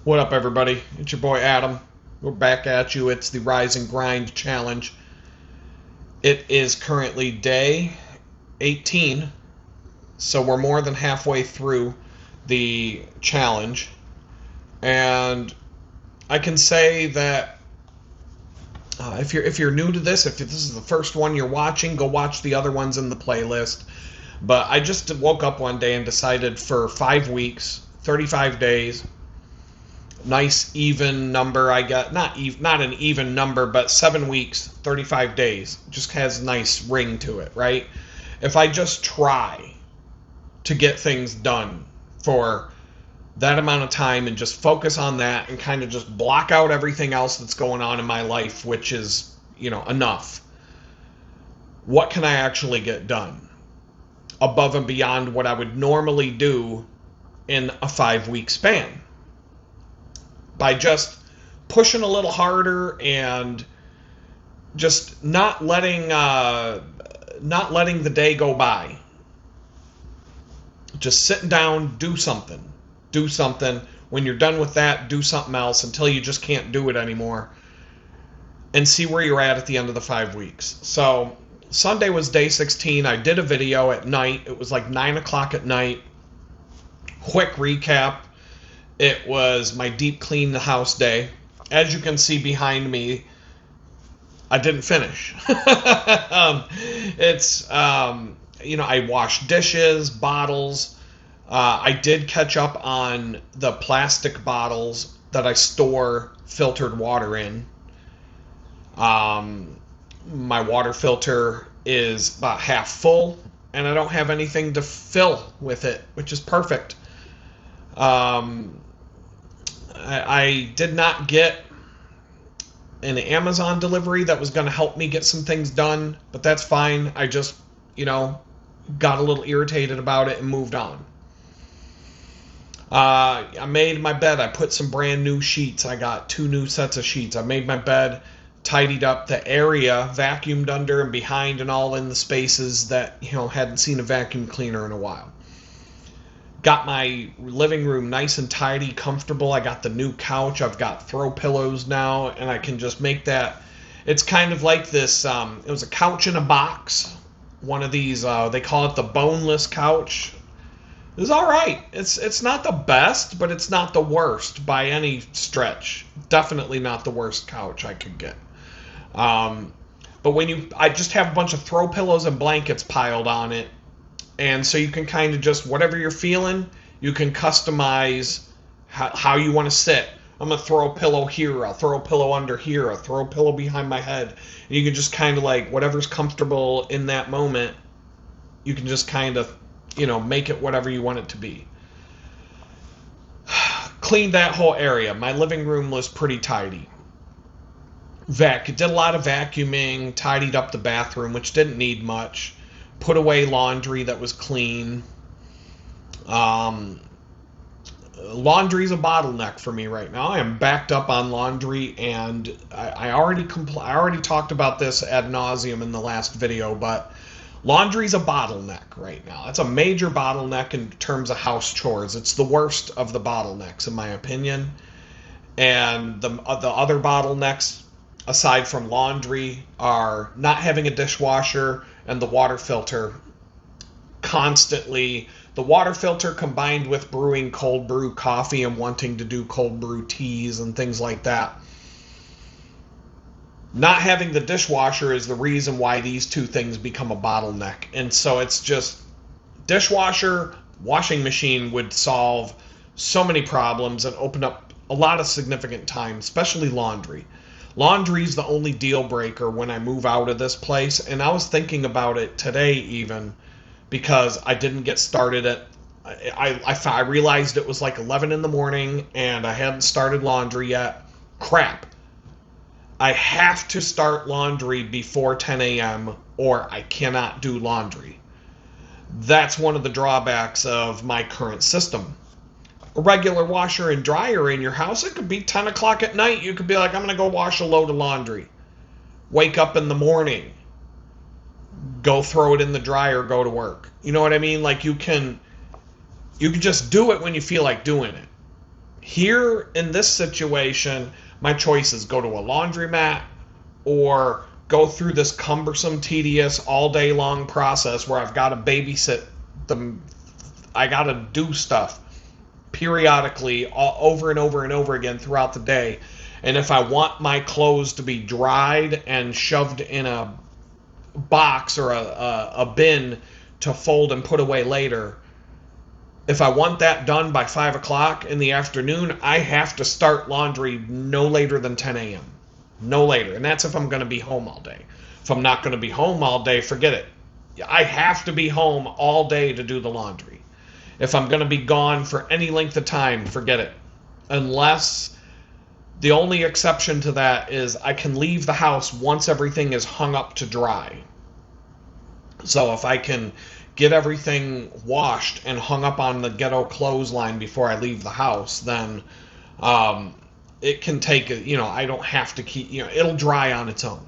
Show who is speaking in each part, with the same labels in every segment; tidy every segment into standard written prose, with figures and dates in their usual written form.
Speaker 1: What up, everybody? It's your boy Adam. We're back at you. It's the Rise and Grind Challenge. It is currently day 18, so we're more than halfway through the challenge. And I can say that if you're new to this, if this is the first one you're watching, go watch the other ones in the playlist. But I just woke up one day and decided for 5 weeks, 35 days, nice even number. I got not an even number, but 7 weeks, 35 days. Just has a nice ring to it, right? If I just try to get things done for that amount of time and just focus on that and kind of just block out everything else that's going on in my life, which is, enough. What can I actually get done above and beyond what I would normally do in a 5-week span? By just pushing a little harder and just not letting the day go by. Just sitting down, do something. When you're done with that, do something else until you just can't do it anymore. And see where you're at the end of the 5 weeks. So Sunday was day 16. I did a video at night. It was like 9 o'clock at night. Quick recap. It was my deep clean the house day. As you can see behind me, I didn't finish. I washed dishes, bottles. I did catch up on the plastic bottles that I store filtered water in. My water filter is about half full, and I don't have anything to fill with it, which is perfect. I did not get an Amazon delivery that was going to help me get some things done, but that's fine. I just, got a little irritated about it and moved on. I made my bed. I put some brand new sheets. I got 2 new sets of sheets. I made my bed, tidied up the area, vacuumed under and behind and all in the spaces that, hadn't seen a vacuum cleaner in a while. Got my living room nice and tidy, comfortable. I got the new couch. I've got throw pillows now, and I can just make that. It's kind of like this. It was a couch in a box. One of these, they call it the boneless couch. It was all right. It's not the best, but it's not the worst by any stretch. Definitely not the worst couch I could get. But I just have a bunch of throw pillows and blankets piled on it. And so you can kind of just, whatever you're feeling, you can customize how you want to sit. I'm going to throw a pillow here. I'll throw a pillow under here. I'll throw a pillow behind my head. And you can just kind of whatever's comfortable in that moment, you can just kind of, make it whatever you want it to be. Cleaned that whole area. My living room was pretty tidy. Did a lot of vacuuming, tidied up the bathroom, which didn't need much. Put away laundry that was clean. Laundry's a bottleneck for me right now. I am backed up on laundry, and I already talked about this ad nauseum in the last video, but laundry's a bottleneck right now. It's a major bottleneck in terms of house chores. It's the worst of the bottlenecks, in my opinion. And the other bottlenecks, aside from laundry, are not having a dishwasher and the water filter constantly. The water filter combined with brewing cold brew coffee and wanting to do cold brew teas and things like that. Not having the dishwasher is the reason why these two things become a bottleneck. And so it's just dishwasher, washing machine would solve so many problems and open up a lot of significant time, especially laundry. Laundry's the only deal breaker when I move out of this place, and I was thinking about it today even because I didn't get started at. I realized it was like 11 in the morning and I hadn't started laundry yet. Crap. I have to start laundry before 10 a.m. or I cannot do laundry. That's one of the drawbacks of my current system. A regular washer and dryer in your house, it could be 10 o'clock at night. You could be like, I'm going to go wash a load of laundry. Wake up in the morning. Go throw it in the dryer, go to work. You know what I mean? You can just do it when you feel like doing it. Here in this situation, my choice is go to a laundromat or go through this cumbersome, tedious, all day long process where I've got to babysit them. I got to do stuff periodically over and over and over again throughout the day. And if I want my clothes to be dried and shoved in a box or a bin to fold and put away later, if I want that done by 5 o'clock in the afternoon, I have to start laundry no later than 10 a.m. No later. And that's if I'm going to be home all day. If I'm not going to be home all day, forget it. I have to be home all day to do the laundry. If I'm going to be gone for any length of time, forget it. Unless the only exception to that is I can leave the house once everything is hung up to dry. So if I can get everything washed and hung up on the ghetto clothesline before I leave the house, then it can take, I don't have to keep, it'll dry on its own.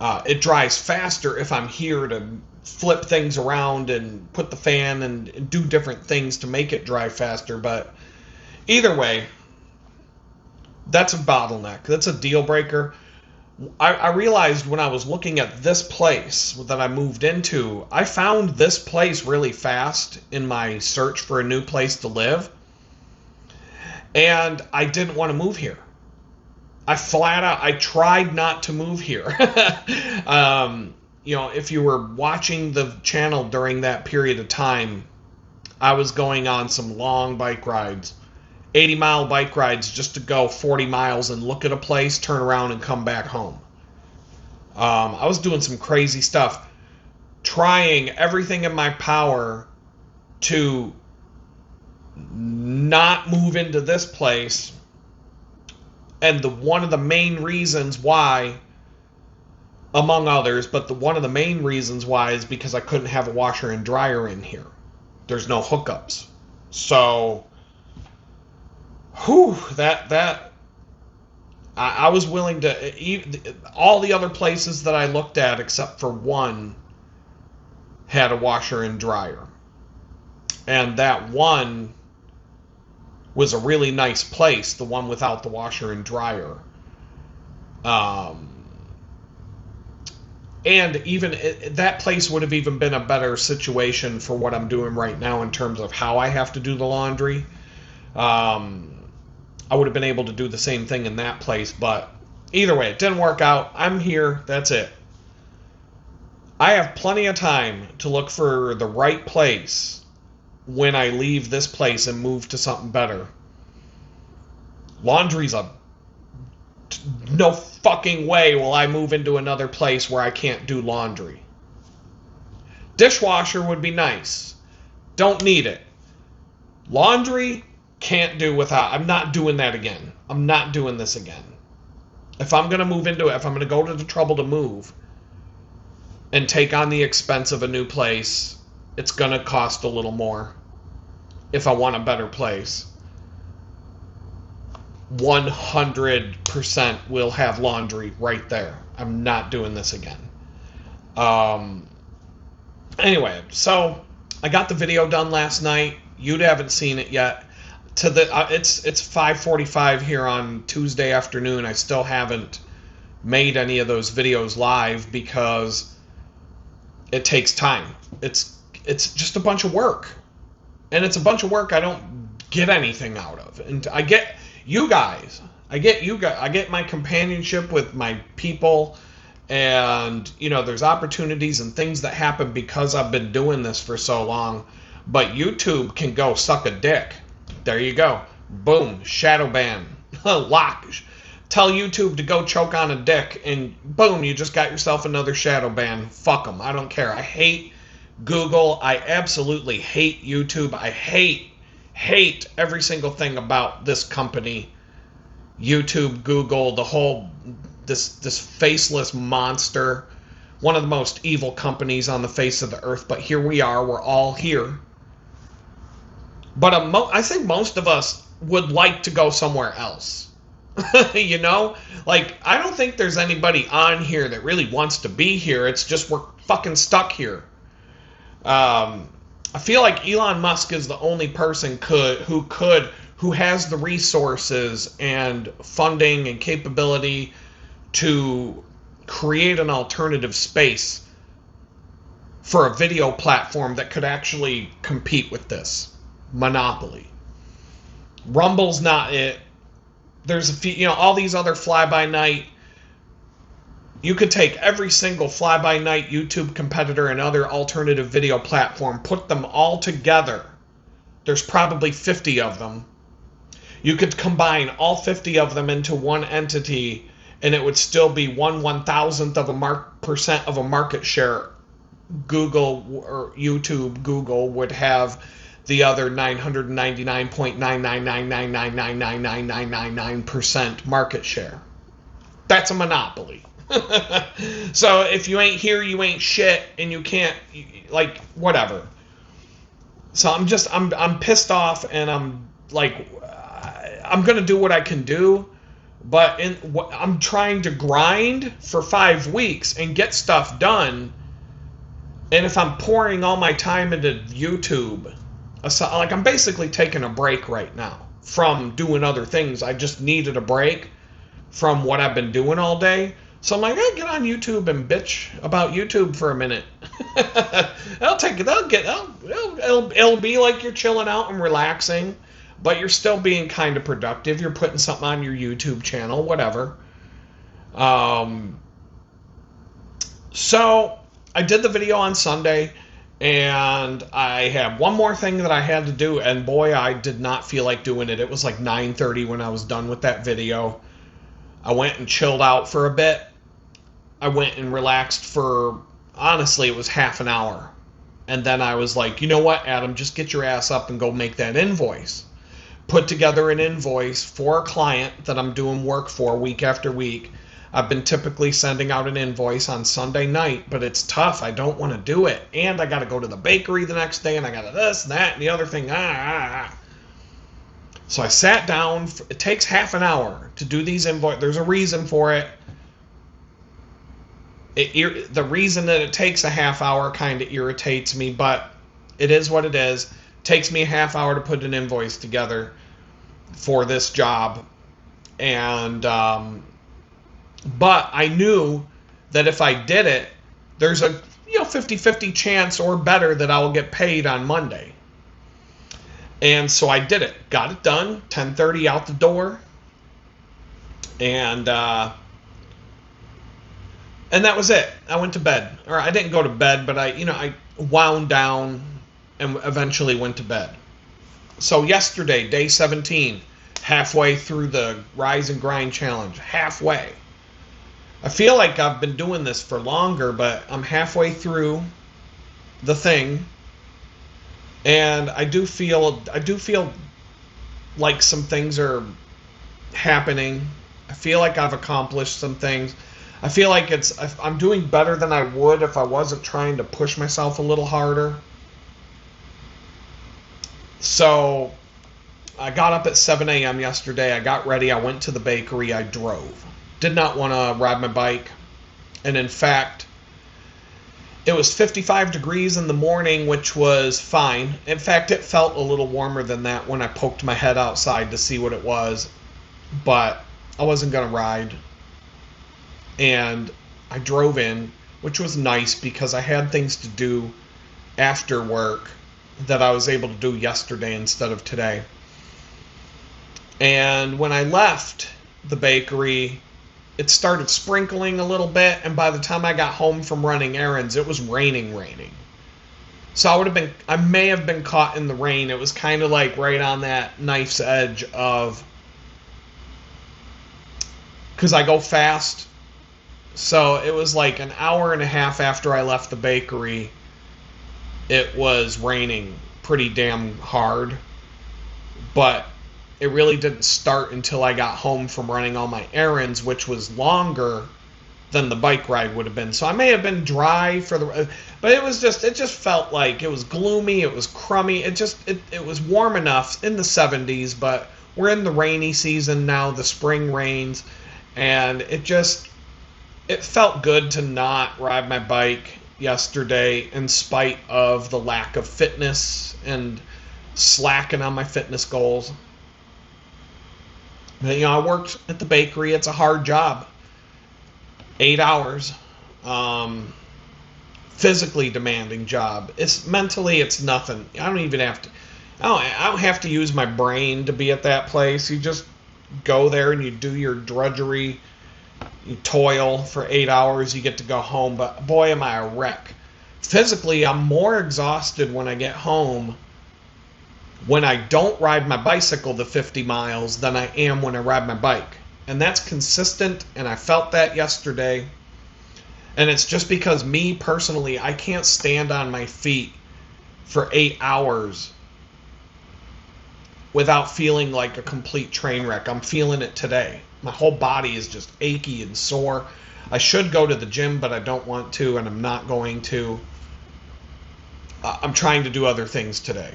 Speaker 1: It dries faster if I'm here to flip things around and put the fan and do different things to make it dry faster. But either way, that's a bottleneck. That's a deal breaker. I realized when I was looking at this place that I moved into, I found this place really fast in my search for a new place to live. And I didn't want to move here. I tried not to move here. If you were watching the channel during that period of time, I was going on some long bike rides. 80-mile bike rides just to go 40 miles and look at a place, turn around, and come back home. I was doing some crazy stuff, trying everything in my power to not move into this place. And one of the main reasons why, among others, but one of the main reasons why is because I couldn't have a washer and dryer in here. There's no hookups. So I was willing to, all the other places that I looked at except for one had a washer and dryer. And that one was a really nice place, the one without the washer and dryer. And even that place would have even been a better situation for what I'm doing right now in terms of how I have to do the laundry. I would have been able to do the same thing in that place, but either way, it didn't work out. I'm here. That's it. I have plenty of time to look for the right place when I leave this place and move to something better. Laundry's no fucking way will I move into another place where I can't do laundry. Dishwasher would be nice. Don't need it. Laundry, can't do without. I'm not doing that again. I'm not doing this again. If I'm going to move into it, if I'm going to go to the trouble to move and take on the expense of a new place, it's going to cost a little more if I want a better place. 100% will have laundry right there. I'm not doing this again. Anyway, so I got the video done last night. You haven't seen it yet. It's 5:45 here on Tuesday afternoon. I still haven't made any of those videos live because it takes time. It's just a bunch of work, and it's a bunch of work I don't get anything out of. And I get you guys. I get my companionship with my people, and there's opportunities and things that happen because I've been doing this for so long. But YouTube can go suck a dick. There you go. Boom. Shadow ban. Lock. Tell YouTube to go choke on a dick, and boom, you just got yourself another shadow ban. Fuck them. I don't care. I hate Google. I absolutely hate YouTube. I hate every single thing about this company. YouTube, Google, the whole, this faceless monster. One of the most evil companies on the face of the earth. But here we are. We're all here. But I think most of us would like to go somewhere else. I don't think there's anybody on here that really wants to be here. It's just we're fucking stuck here. I feel like Elon Musk is the only person who could who has the resources and funding and capability to create an alternative space for a video platform that could actually compete with this monopoly. Rumble's not it. There's a few, all these other fly-by-night. You could take every single fly-by-night YouTube competitor and other alternative video platform, put them all together. There's probably 50 of them. You could combine all 50 of them into one entity, and it would still be 1/1000th of a percent of a market share. Google or YouTube, Google would have the other 999.99999999999% market share. That's a monopoly. So if you ain't here, you ain't shit, and you can't, like, whatever. So I'm pissed off, and I'm like, I'm gonna do what I can do, but I'm trying to grind for 5 weeks and get stuff done. And if I'm pouring all my time into YouTube, like, I'm basically taking a break right now from doing other things. I just needed a break from what I've been doing all day. So I'm like, get on YouTube and bitch about YouTube for a minute. It'll be like you're chilling out and relaxing, but you're still being kind of productive. You're putting something on your YouTube channel, whatever. So I did the video on Sunday, and I had one more thing that I had to do, and boy, I did not feel like doing it. It was like 9:30 when I was done with that video. I went and chilled out for a bit. I went and relaxed for, honestly, it was half an hour. And then I was like, you know what, Adam, just get your ass up and go make that invoice. Put together an invoice for a client that I'm doing work for week after week. I've been typically sending out an invoice on Sunday night, but it's tough. I don't want to do it. And I got to go to the bakery the next day, and I got to this and that and the other thing. So I sat down. It takes half an hour to do these invoices. There's a reason for it. The reason that it takes a half hour kind of irritates me, but it is what it is. It takes me a half hour to put an invoice together for this job. And but I knew that if I did it, there's a 50-50 chance or better that I will get paid on Monday. And so I did it. Got it done. 10:30 out the door. And that was it. I went to bed. Or I didn't go to bed, but I wound down and eventually went to bed. So yesterday, day 17, halfway through the Rise and Grind Challenge. Halfway. I feel like I've been doing this for longer, but I'm halfway through the thing. And I do feel like some things are happening. I feel like I've accomplished some things. I feel like I'm doing better than I would if I wasn't trying to push myself a little harder. So I got up at 7 a.m. yesterday. I got ready. I went to the bakery. I drove. Did not want to ride my bike. And in fact, it was 55 degrees in the morning, which was fine. In fact, it felt a little warmer than that when I poked my head outside to see what it was. But I wasn't going to ride. And I drove in, which was nice because I had things to do after work that I was able to do yesterday instead of today. And when I left the bakery, it started sprinkling a little bit, and by the time I got home from running errands, it was raining. So I may have been caught in the rain. It was kind of like right on that knife's edge of, because I go fast. So it was like an hour and a half after I left the bakery, it was raining pretty damn hard. But it really didn't start until I got home from running all my errands, which was longer than the bike ride would have been. So I may have been dry but it just felt like it was gloomy, it was crummy. It was warm enough in the 70s, but we're in the rainy season now, the spring rains, and it felt good to not ride my bike yesterday in spite of the lack of fitness and slacking on my fitness goals. I worked at the bakery. It's a hard job. 8 hours. Um, Physically demanding job. It's mentally, it's nothing. I don't even have to. I don't have to use my brain to be at that place. You just go there and you do your drudgery. You toil for 8 hours. You get to go home. But boy, am I a wreck. Physically, I'm more exhausted when I get home when I don't ride my bicycle the 50 miles than I am when I ride my bike. And that's consistent, and I felt that yesterday. And it's just because me personally, I can't stand on my feet for 8 hours without feeling like a complete train wreck. I'm feeling it today. My whole body is just achy and sore. I should go to the gym, but I don't want to, and I'm not going to. I'm trying to do other things today.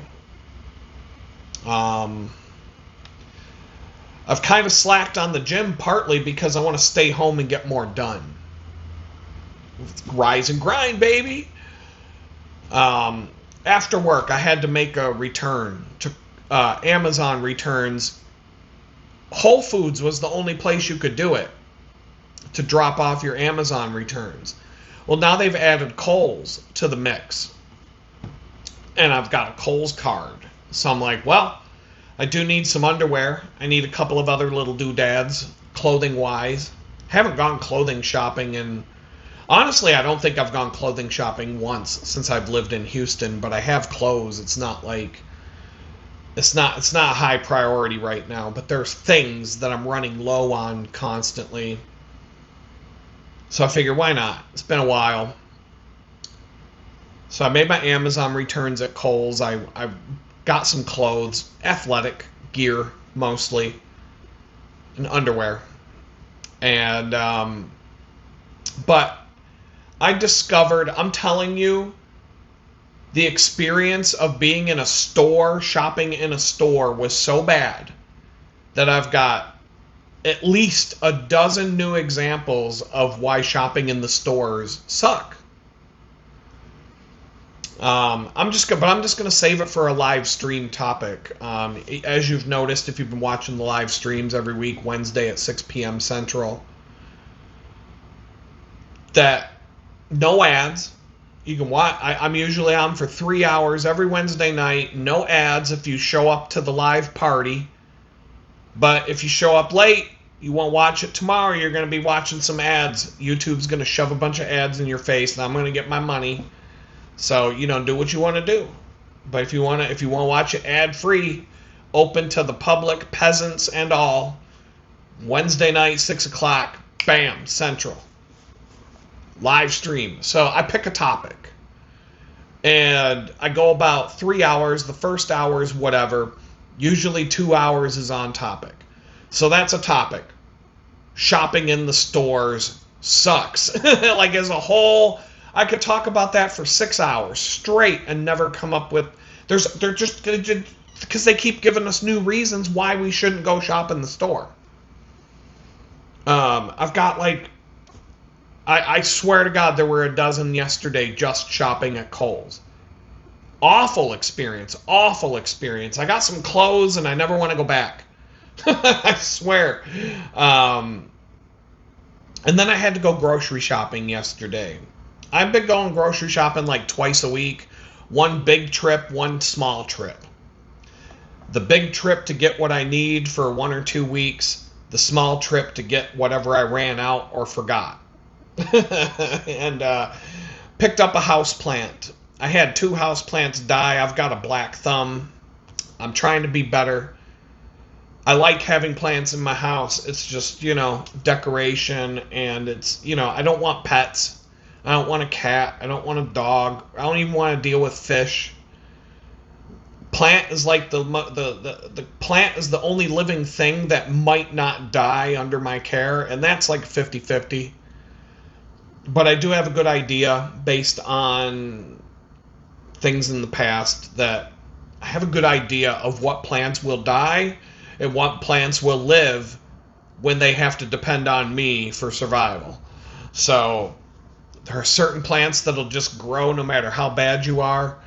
Speaker 1: I've kind of slacked on the gym partly because I want to stay home and get more done. Rise and grind, baby. After work, I had to make a return to Amazon returns. Whole Foods was the only place you could do it to drop off your Amazon returns. Well, now they've added Kohl's to the mix. And I've got a Kohl's card. So I'm like, well, I do need some underwear. I need a couple of other little doodads, clothing-wise. Haven't gone clothing shopping in... Honestly, I don't think I've gone clothing shopping once since I've lived in Houston, but I have clothes. It's not like... It's not a high priority right now, but there's things that I'm running low on constantly. So I figure, why not? It's been a while. So I made my Amazon returns at Kohl's. I got some clothes, athletic gear mostly, and underwear. And, but I discovered, I'm telling you, the experience of being in a store, shopping in a store, was so bad that I've got at least a dozen new examples of why shopping in the stores suck. I'm just going to save it for a live stream topic. As you've noticed, if you've been watching the live streams every week, Wednesday at 6 p.m. Central, that no ads. You can watch. I'm usually on for 3 hours every Wednesday night. No ads if you show up to the live party. But if you show up late, you won't watch it tomorrow. You're going to be watching some ads. YouTube's going to shove a bunch of ads in your face, and I'm going to get my money. So, do what you want to do. But if you want to watch it ad-free, open to the public, peasants and all, Wednesday night, 6 o'clock, bam, Central. Live stream. So I pick a topic. And I go about 3 hours. The first hour is whatever. Usually 2 hours is on topic. So that's a topic. Shopping in the stores sucks. Like as a whole, I could talk about that for 6 hours straight and never come up with... They're just... Because they keep giving us new reasons why we shouldn't go shop in the store. I've got like... I swear to God, there were a dozen yesterday just shopping at Kohl's. Awful experience. Awful experience. I got some clothes and I never want to go back. I swear. And then I had to go grocery shopping yesterday. I've been going grocery shopping like twice a week. One big trip, one small trip. The big trip to get what I need for 1 or 2 weeks. The small trip to get whatever I ran out or forgot. And picked up a house plant. I had 2 house plants die. I've got a black thumb. I'm trying to be better. I like having plants in my house. It's just, decoration, and it's, I don't want pets. I don't want a cat. I don't want a dog. I don't even want to deal with fish. Plant is like the plant is the only living thing that might not die under my care, and that's like 50-50. But I do have a good idea based on things in the past that I have a good idea of what plants will die and what plants will live when they have to depend on me for survival. So there are certain plants that'll just grow no matter how bad you are.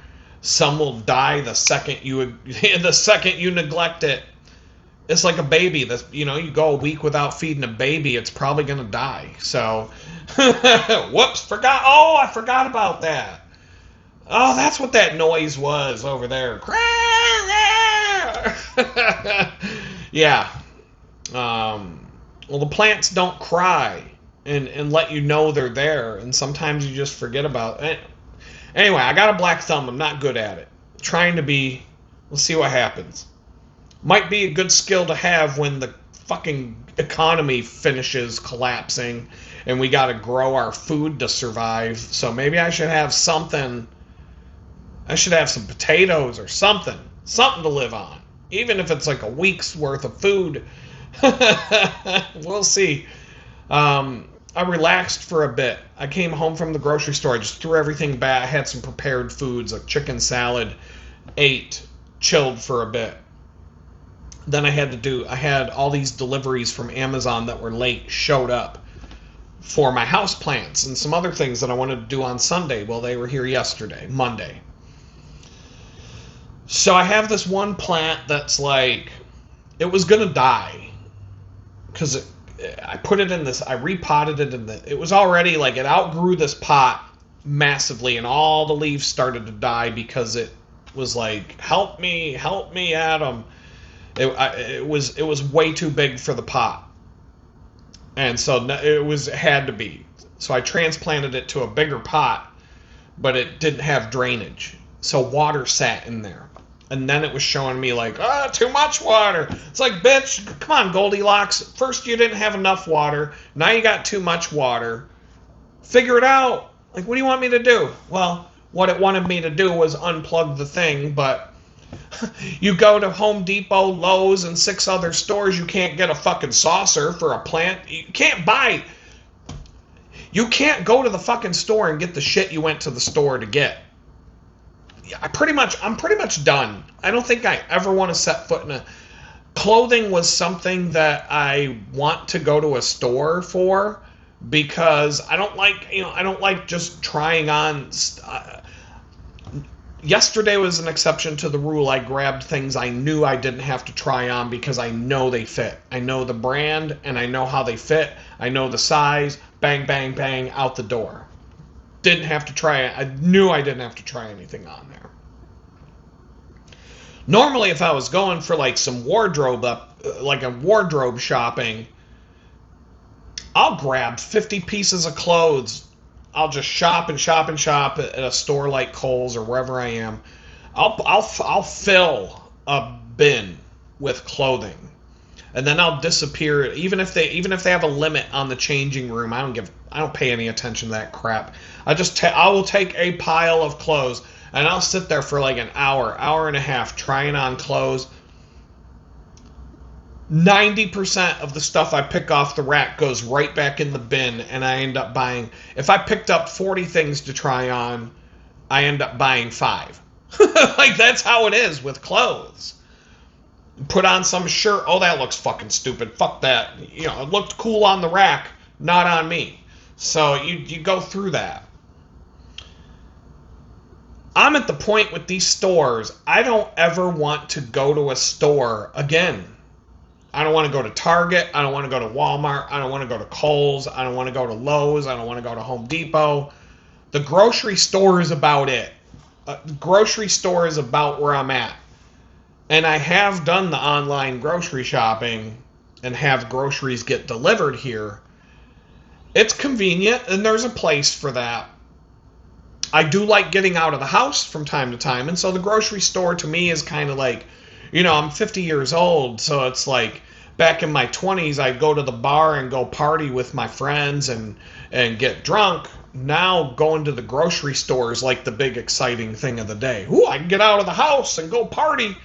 Speaker 1: Some will die the second you neglect it. It's like a baby. That's, you know, you go a week without feeding a baby, it's probably gonna die. So, whoops, I forgot about that. Oh, that's what that noise was over there. Yeah. Well, the plants don't cry and let you know they're there, and sometimes you just forget about it. Anyway, I got a black thumb. I'm not good at it. Trying to be. We'll see what happens. Might be a good skill to have when the fucking economy finishes collapsing and we got to grow our food to survive. So maybe I should have something. I should have some potatoes or something to live on, even if it's like a week's worth of food. We'll see. I relaxed for a bit. I came home from the grocery store. I just threw everything back. I had some prepared foods, like chicken salad, ate, chilled for a bit. Then I had all these deliveries from Amazon that were late showed up for my house plants and some other things that I wanted to do on Sunday. Well, they were here yesterday, Monday. So I have this one plant that's like, it was going to die because I put it in this, I repotted it in it was already like, it outgrew this pot massively and all the leaves started to die because it was like, help me, Adam. It was way too big for the pot. And so it had to be. So I transplanted it to a bigger pot, but it didn't have drainage. So water sat in there. And then it was showing me like, too much water. It's like, bitch, come on, Goldilocks. First you didn't have enough water. Now you got too much water. Figure it out. Like, what do you want me to do? Well, what it wanted me to do was unplug the thing, but you go to Home Depot, Lowe's, and 6 other stores, you can't get a fucking saucer for a plant. You can't go to the fucking store and get the shit you went to the store to get. I'm pretty much done. I don't think I ever want to set foot in a... Clothing was something that I want to go to a store for because I don't like just trying on... Yesterday was an exception to the rule. I grabbed things I knew I didn't have to try on because I know they fit. I know the brand and I know how they fit. I know the size. Bang, bang, bang, out the door. Didn't have to try it. I knew I didn't have to try anything on there. Normally, if I was going for like some wardrobe shopping, I'll grab 50 pieces of clothes. I'll just shop and shop and shop at a store like Kohl's or wherever I am. I'll fill a bin with clothing, and then I'll disappear. Even if they have a limit on the changing room, I don't pay any attention to that crap. I will take a pile of clothes and I'll sit there for like an hour and a half trying on clothes. 90% of the stuff I pick off the rack goes right back in the bin, and I end up buying... If I picked up 40 things to try on, I end up buying 5. Like, that's how it is with clothes. Put on some shirt. Oh, that looks fucking stupid. Fuck that. You know, it looked cool on the rack, not on me. So you go through that. I'm at the point with these stores, I don't ever want to go to a store again. I don't want to go to Target. I don't want to go to Walmart. I don't want to go to Kohl's. I don't want to go to Lowe's. I don't want to go to Home Depot. The grocery store is about it. The grocery store is about where I'm at. And I have done the online grocery shopping and have groceries get delivered here. It's convenient, and there's a place for that. I do like getting out of the house from time to time, and so the grocery store to me is kind of like, you know, I'm 50 years old, so it's like back in my 20s, I'd go to the bar and go party with my friends and get drunk. Now going to the grocery store is like the big exciting thing of the day. Ooh, I can get out of the house and go party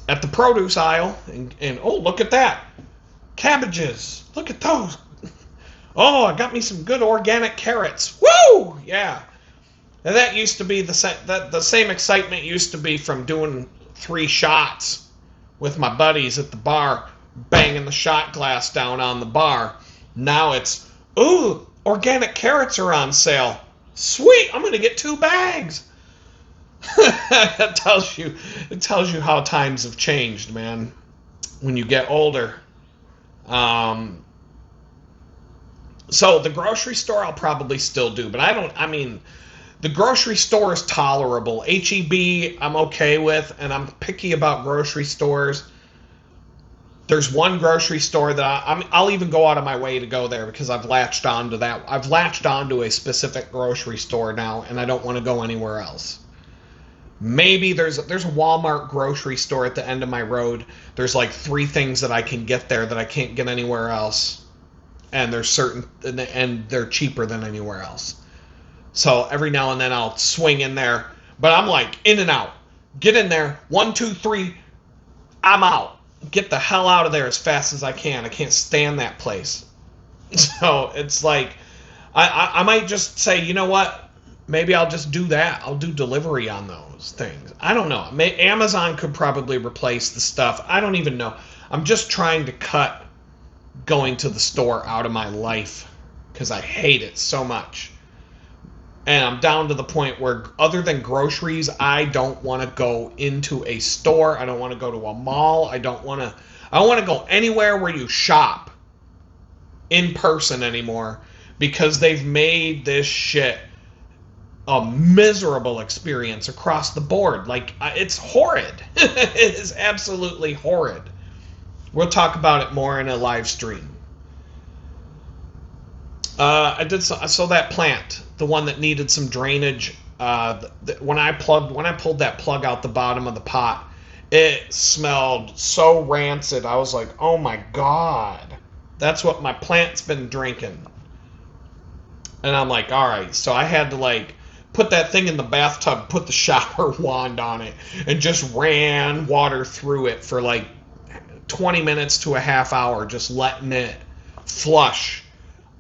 Speaker 1: at the produce aisle. And oh, look at that. Cabbages. Look at those. Oh, I got me some good organic carrots. Woo! Yeah. And that used to be the same excitement used to be from doing 3 shots with my buddies at the bar, banging the shot glass down on the bar. Now it's, ooh, organic carrots are on sale. Sweet, I'm going to get 2 bags. It tells you how times have changed, man. when you get older. So the grocery store I'll probably still do, but the grocery store is tolerable. H-E-B I'm okay with, and I'm picky about grocery stores. There's one grocery store that I'll even go out of my way to go there because I've latched onto that. I've latched onto a specific grocery store now, and I don't want to go anywhere else. Maybe there's a Walmart grocery store at the end of my road. There's like 3 things that I can get there that I can't get anywhere else, and they're cheaper than anywhere else. So every now and then I'll swing in there, but I'm like in and out. Get in there, 1, 2, 3, I'm out. Get the hell out of there as fast as I can. I can't stand that place. So it's like, I might just say, you know what? Maybe I'll just do that. I'll do delivery on those things. I don't know. Amazon could probably replace the stuff. I don't even know. I'm just trying to cut going to the store out of my life because I hate it so much. And I'm down to the point where other than groceries, I don't want to go into a store. I don't want to go to a mall. I don't want to go anywhere where you shop in person anymore because they've made this shit a miserable experience across the board. Like, it's horrid. It is absolutely horrid. We'll talk about it more in a live stream. So that plant, the one that needed some drainage, when I pulled that plug out the bottom of the pot, it smelled so rancid. I was like, oh my God, that's what my plant's been drinking. And I'm like, all right. So I had to like put that thing in the bathtub, put the shower wand on it, and just ran water through it for like 20 minutes to a half hour, just letting it flush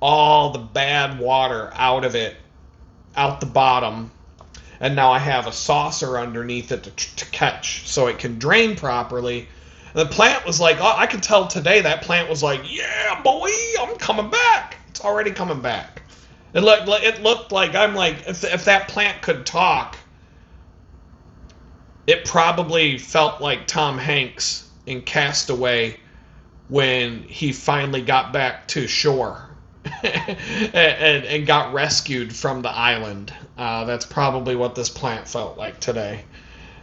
Speaker 1: all the bad water out of it, out the bottom. And now I have a saucer underneath it to catch so it can drain properly. And the plant was like, oh, I could tell today that plant was like, yeah, boy, I'm coming back. It's already coming back. It looked like, I'm like, if that plant could talk, it probably felt like Tom Hanks in Castaway when he finally got back to shore. and got rescued from the island. That's probably what this plant felt like today.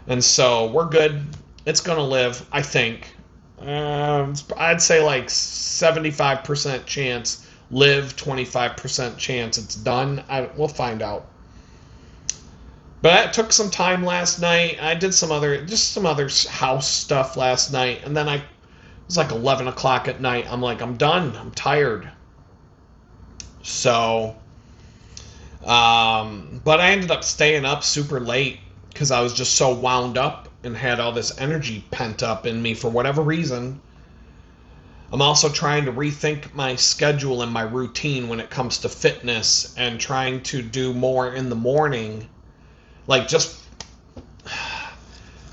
Speaker 1: And so we're good. It's going to live, I think. I'd say like 75% chance live, 25% chance it's done. We'll find out. But it took some time last night. I did some other house stuff last night. And then it was like 11 o'clock at night. I'm like, I'm done. I'm tired. So, but I ended up staying up super late because I was just so wound up and had all this energy pent up in me for whatever reason. I'm also trying to rethink my schedule and my routine when it comes to fitness and trying to do more in the morning, like just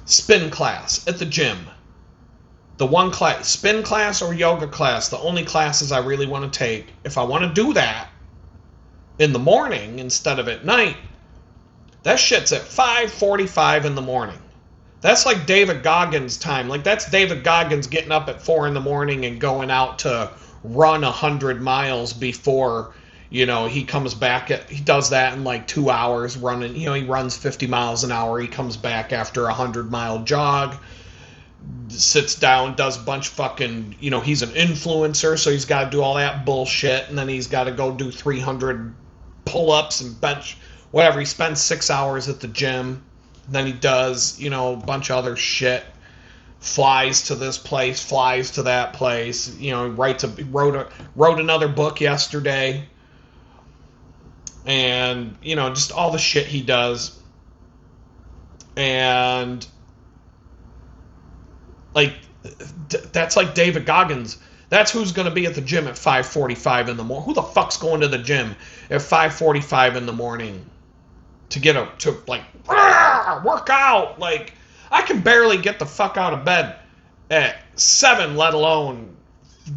Speaker 1: spin class at the gym. The one class, spin class or yoga class, the only classes I really want to take. If I want to do that in the morning instead of at night, that shit's at 5:45 in the morning. That's like David Goggins time. Like, that's David Goggins getting up at 4 in the morning and going out to run 100 miles before, he comes back. He does that in like 2 hours running. He runs 50 miles an hour. He comes back after a 100-mile jog, sits down, does a bunch of fucking, he's an influencer, so he's got to do all that bullshit, and then he's got to go do 300 pull-ups and bench, whatever. He spends 6 hours at the gym, then he does, a bunch of other shit, flies to this place, flies to that place, wrote another book yesterday, and, just all the shit he does, and like, that's like David Goggins. That's who's going to be at the gym at 5:45 in the morning. Who the fuck's going to the gym at 5:45 in the morning to work out? Like, I can barely get the fuck out of bed at 7, let alone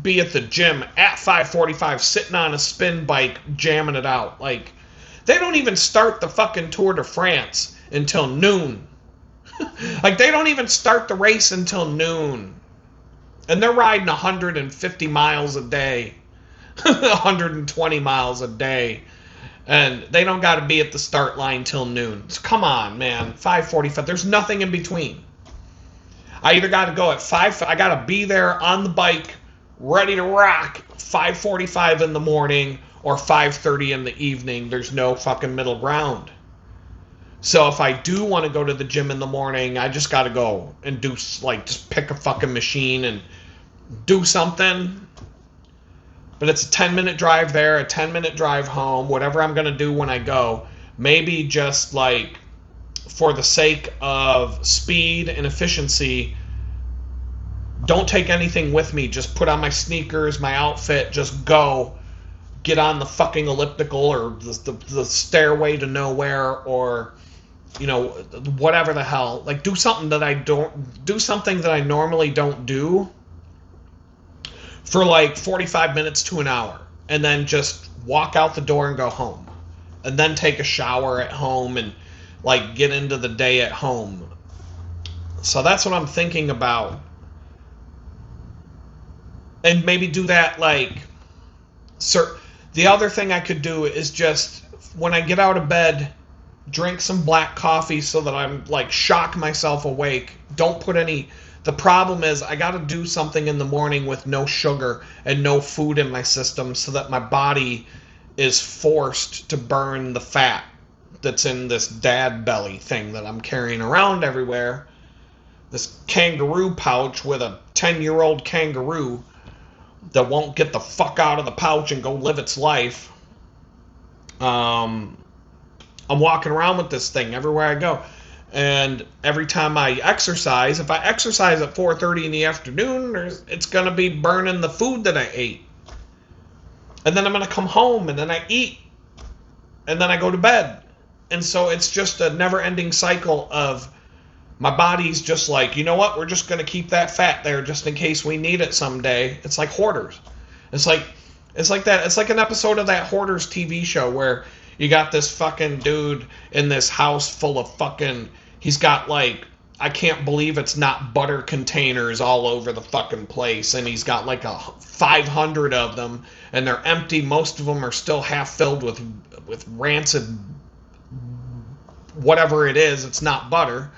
Speaker 1: be at the gym at 5:45, sitting on a spin bike, jamming it out. Like, they don't even start the fucking Tour de France until noon. Like, they don't even start the race until noon. And they're riding 150 miles a day, 120 miles a day. And they don't got to be at the start line till noon. So come on, man. 5:45. There's nothing in between. I either got to go at 5. I got to be there on the bike, ready to rock, 5:45 in the morning or 5:30 in the evening. There's no fucking middle ground. So if I do want to go to the gym in the morning, I just got to go and do, like, just pick a fucking machine and do something. But it's a 10-minute drive there, a 10-minute drive home, whatever I'm going to do when I go. Maybe just, like, for the sake of speed and efficiency, don't take anything with me. Just put on my sneakers, my outfit, just go. Get on the fucking elliptical or the stairway to nowhere or, you know, whatever the hell. Like, do something that I normally don't do for like 45 minutes to an hour, and then just walk out the door and go home, and then take a shower at home and like get into the day at home. So that's what I'm thinking about. And maybe do that, like, the other thing I could do is just, when I get out of bed, drink some black coffee so that I'm, like, shock myself awake. Don't put any... The problem is I got to do something in the morning with no sugar and no food in my system so that my body is forced to burn the fat that's in this dad belly thing that I'm carrying around everywhere. This kangaroo pouch with a 10-year-old kangaroo that won't get the fuck out of the pouch and go live its life. I'm walking around with this thing everywhere I go. And every time I exercise, if I exercise at 4:30 in the afternoon, it's going to be burning the food that I ate. And then I'm going to come home, and then I eat. And then I go to bed. And so it's just a never-ending cycle of my body's just like, you know what, we're just going to keep that fat there just in case we need it someday. It's like Hoarders. It's like that. It's like an episode of that Hoarders TV show where you got this fucking dude in this house full of fucking... He's got, like, I can't believe it's not butter containers all over the fucking place. And he's got, like, 500 of them. And they're empty. Most of them are still half filled with rancid... whatever it is. It's not butter.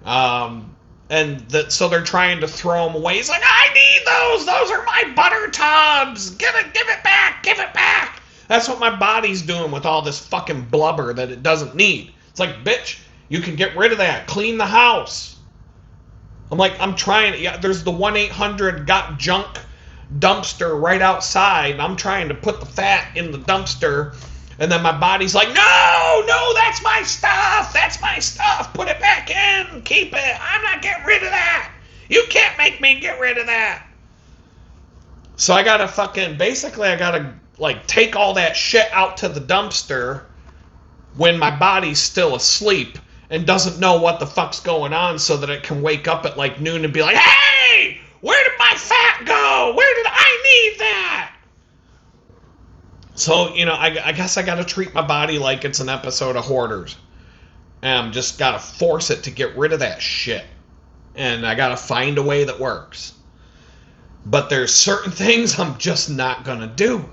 Speaker 1: So they're trying to throw them away. He's like, I need those! Those are my butter tubs! Give it back! Give it back! That's what my body's doing with all this fucking blubber that it doesn't need. It's like, bitch, you can get rid of that. Clean the house. I'm like, I'm trying. Yeah, there's the 1-800-GOT-JUNK dumpster right outside. And I'm trying to put the fat in the dumpster. And then my body's like, no, that's my stuff. That's my stuff. Put it back in. Keep it. I'm not getting rid of that. You can't make me get rid of that. So I got to like, take all that shit out to the dumpster when my body's still asleep and doesn't know what the fuck's going on, so that it can wake up at like noon and be like, hey, where did my fat go? Where did I need that? So, you know, I guess I got to treat my body like it's an episode of Hoarders. And just got to force it to get rid of that shit. And I got to find a way that works. But there's certain things I'm just not going to do.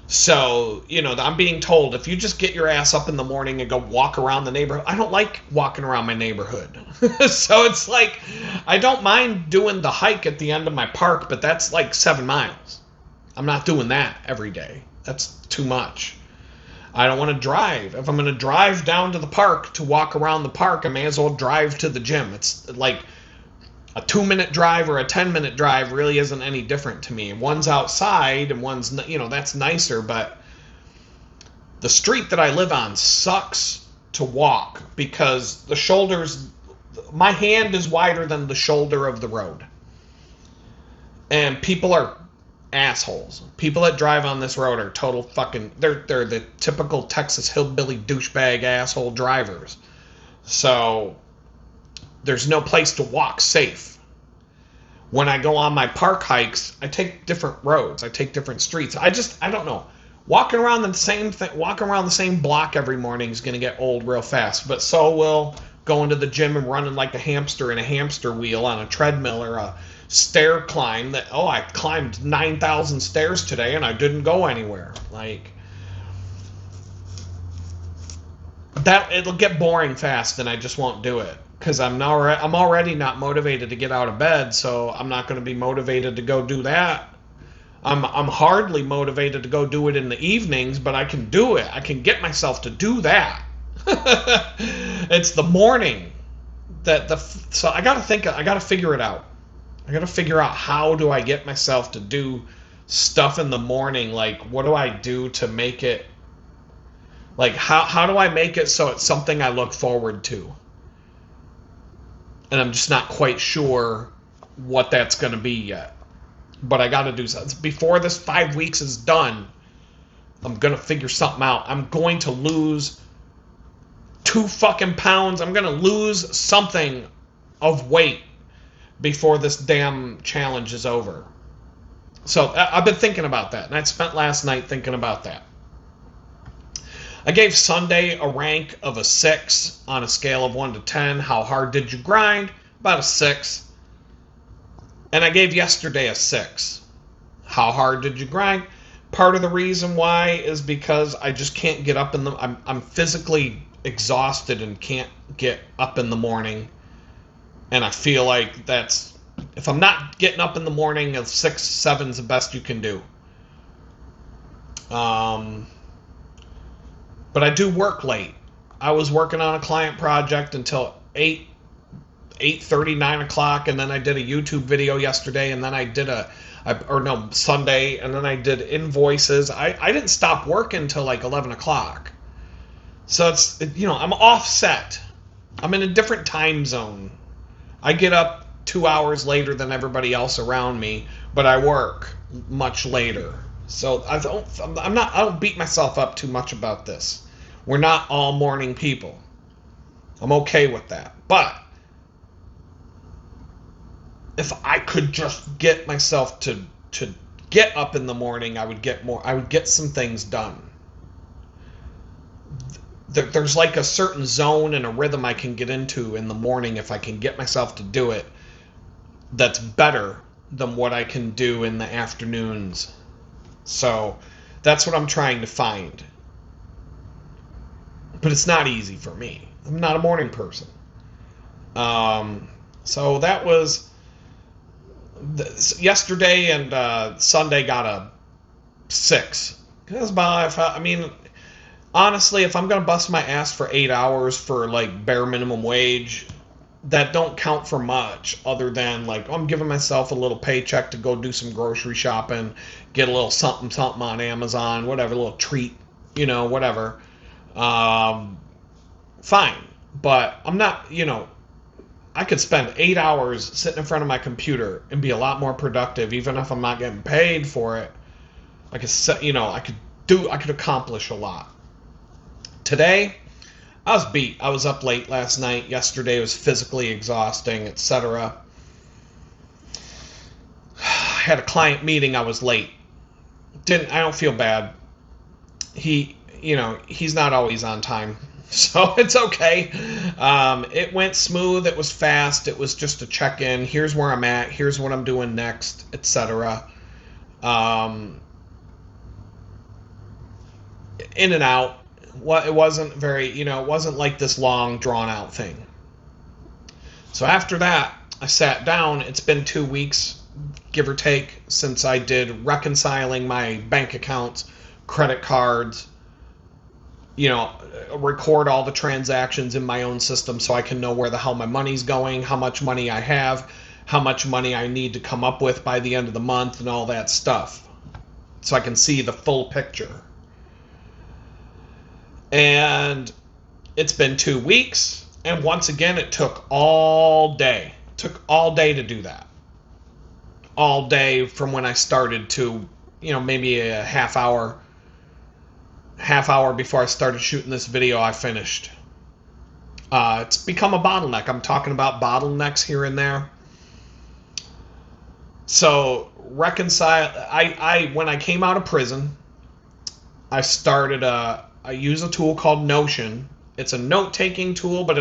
Speaker 1: So, you know, I'm being told, if you just get your ass up in the morning and go walk around the neighborhood. I don't like walking around my neighborhood. So it's like, I don't mind doing the hike at the end of my park, but that's like 7 miles. I'm not doing that every day. That's too much. I don't want to drive. If I'm going to drive down to the park to walk around the park, I may as well drive to the gym. It's like a 2-minute drive or a 10-minute drive really isn't any different to me. One's outside and one's, you know, that's nicer, but the street that I live on sucks to walk because my hand is wider than the shoulder of the road. And people are assholes. People that drive on this road are total fucking... They're the typical Texas hillbilly douchebag asshole drivers. So there's no place to walk safe. When I go on my park hikes, I take different roads. I take different streets. I don't know. Walking around the same block every morning is going to get old real fast. But so will going to the gym and running like a hamster in a hamster wheel on a treadmill or a stair climb that, oh, I climbed 9,000 stairs today and I didn't go anywhere. Like, that, it'll get boring fast and I just won't do it. Because I'm already not motivated to get out of bed, so I'm not going to be motivated to go do that. I'm hardly motivated to go do it in the evenings, but I can do it. I can get myself to do that. It's the morning so I got to figure it out. I got to figure out, how do I get myself to do stuff in the morning? Like, what do I do to make it, like, how do I make it so it's something I look forward to? And I'm just not quite sure what that's going to be yet. But I got to do something. Before this 5 weeks is done, I'm going to figure something out. I'm going to lose 2 fucking pounds. I'm going to lose something of weight before this damn challenge is over. So I've been thinking about that. And I spent last night thinking about that. I gave Sunday a rank of a 6 on a scale of 1 to 10. How hard did you grind? About a 6. And I gave yesterday a 6. How hard did you grind? Part of the reason why is because I just can't get up in the... I'm physically exhausted and can't get up in the morning. And I feel like that's... If I'm not getting up in the morning, a 6, 7 is the best you can do. But I do work late. I was working on a client project until 8:30, 9 o'clock, and then I did a YouTube video yesterday, and then I did Sunday, and then I did invoices. I didn't stop working until like 11 o'clock. So it's, I'm offset. I'm in a different time zone. I get up 2 hours later than everybody else around me, but I work much later. So I don't beat myself up too much about this. We're not all morning people. I'm okay with that. But if I could just get myself to get up in the morning, I would get some things done. There's like a certain zone and a rhythm I can get into in the morning if I can get myself to do it, that's better than what I can do in the afternoons. So that's what I'm trying to find. But it's not easy for me. I'm not a morning person. So that was... Yesterday and Sunday got a 6. Honestly, if I'm going to bust my ass for 8 hours for like bare minimum wage, that don't count for much other than like, I'm giving myself a little paycheck to go do some grocery shopping, get a little something on Amazon, whatever, a little treat, whatever. Fine. But I'm not, I could spend 8 hours sitting in front of my computer and be a lot more productive, even if I'm not getting paid for it. I could accomplish a lot. Today, I was beat. I was up late last night. Yesterday was physically exhausting, etc. I had a client meeting. I was late. I don't feel bad. He's not always on time. So it's okay. It went smooth. It was fast. It was just a check-in. Here's where I'm at. Here's what I'm doing next, etc. In and out. It wasn't very, it wasn't like this long, drawn-out thing. So after that, I sat down. It's been 2 weeks, give or take, since I did reconciling my bank accounts, credit cards, record all the transactions in my own system so I can know where the hell my money's going, how much money I have, how much money I need to come up with by the end of the month, and all that stuff. So I can see the full picture. And it's been 2 weeks, and once again, it took all day. It took all day to do that. All day from when I started to, maybe a half hour before I started shooting this video, I finished. It's become a bottleneck. I'm talking about bottlenecks here and there. So when I came out of prison, I use a tool called Notion It's a note-taking tool, but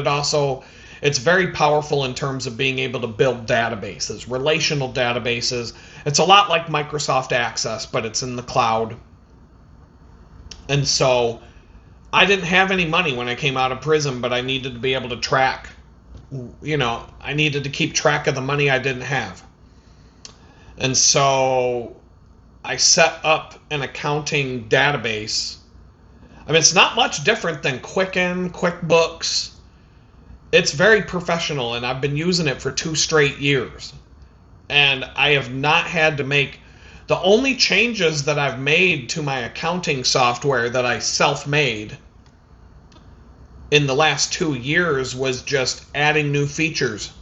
Speaker 1: it's very powerful in terms of being able to build databases, relational databases. It's a lot like Microsoft Access, but it's in the cloud. And so I didn't have any money when I came out of prison, but I needed to be able to track, I needed to keep track of the money I didn't have. And so I set up an accounting database. I mean, it's not much different than Quicken, QuickBooks. It's very professional, and I've been using it for 2 straight years. And I have not had to make... The only changes that I've made to my accounting software that I self-made in the last 2 years was just adding new features.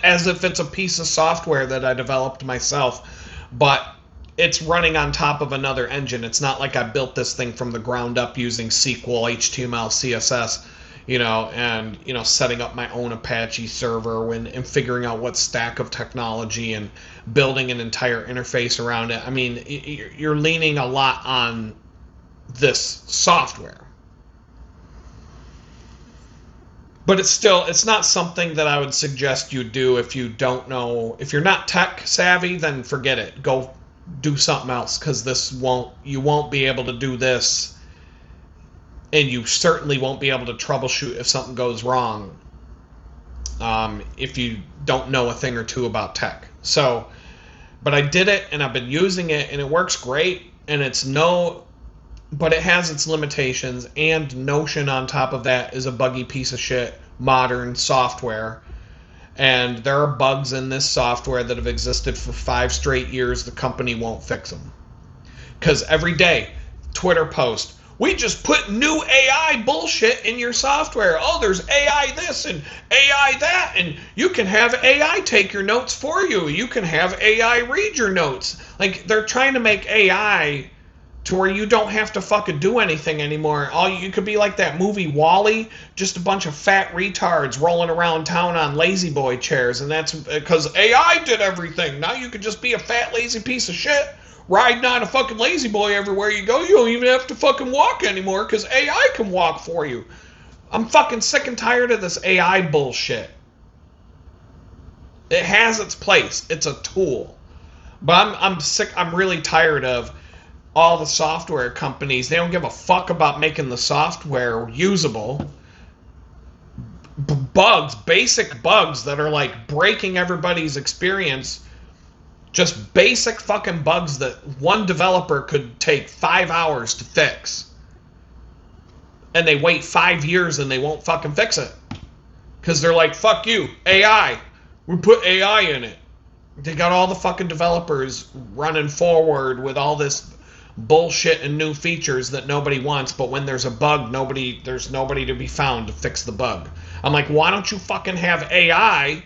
Speaker 1: As if it's a piece of software that I developed myself. But it's running on top of another engine. It's not like I built this thing from the ground up using SQL, HTML, CSS, and setting up my own Apache server and figuring out what stack of technology and building an entire interface around it. I mean, you're leaning a lot on this software. But it's not something that I would suggest you do if you don't know. If you're not tech savvy, then forget it. Go do something else, because you won't be able to do this, and you certainly won't be able to troubleshoot if something goes wrong if you don't know a thing or two about tech. So, but I did it, and I've been using it, and it works great, and but it has its limitations, and Notion on top of that is a buggy piece of shit modern software. And there are bugs in this software that have existed for 5 straight years. The company won't fix them. Because every day, Twitter post, we just put new AI bullshit in your software. Oh, there's AI this and AI that, and you can have AI take your notes for you. You can have AI read your notes. Like, they're trying to make AI to where you don't have to fucking do anything anymore. You could be like that movie WALL-E, just a bunch of fat retards rolling around town on lazy boy chairs, and that's because AI did everything. Now you could just be a fat lazy piece of shit riding on a fucking lazy boy everywhere you go. You don't even have to fucking walk anymore because AI can walk for you. I'm fucking sick and tired of this AI bullshit. It has its place. It's a tool. But I'm sick. I'm really tired of all the software companies. They don't give a fuck about making the software usable. Basic bugs that are like breaking everybody's experience. Just basic fucking bugs that one developer could take 5 hours to fix. And they wait 5 years and they won't fucking fix it. Because they're like, fuck you, AI. We put AI in it. They got all the fucking developers running forward with all this bullshit and new features that nobody wants, but when there's a bug, there's nobody to be found to fix the bug. I'm like, why don't you fucking have AI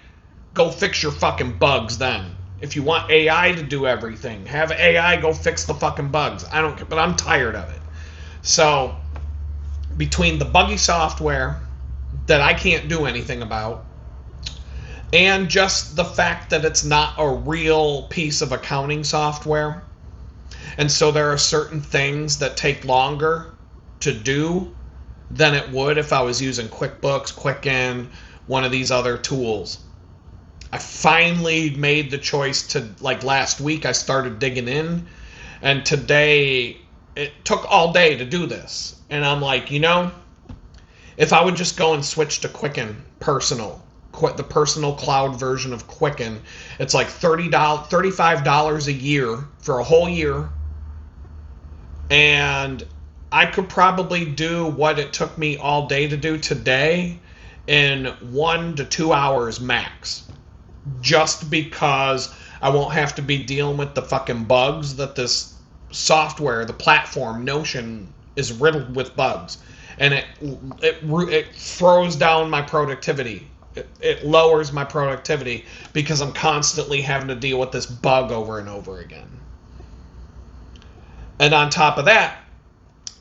Speaker 1: go fix your fucking bugs then? If you want AI to do everything, have AI go fix the fucking bugs. I don't care, but I'm tired of it. So, between the buggy software that I can't do anything about, and just the fact that it's not a real piece of accounting software, and so there are certain things that take longer to do than it would if I was using QuickBooks, Quicken, one of these other tools. I finally made the choice to, like last week, I started digging in, and today, it took all day to do this. And I'm like, if I would just go and switch to Quicken Personal, the personal cloud version of Quicken, it's like $35 a year for a whole year. And I could probably do what it took me all day to do today in 1 to 2 hours max. Just because I won't have to be dealing with the fucking bugs that this software, the platform, Notion, is riddled with bugs. And it throws down my productivity. It lowers my productivity because I'm constantly having to deal with this bug over and over again. And on top of that,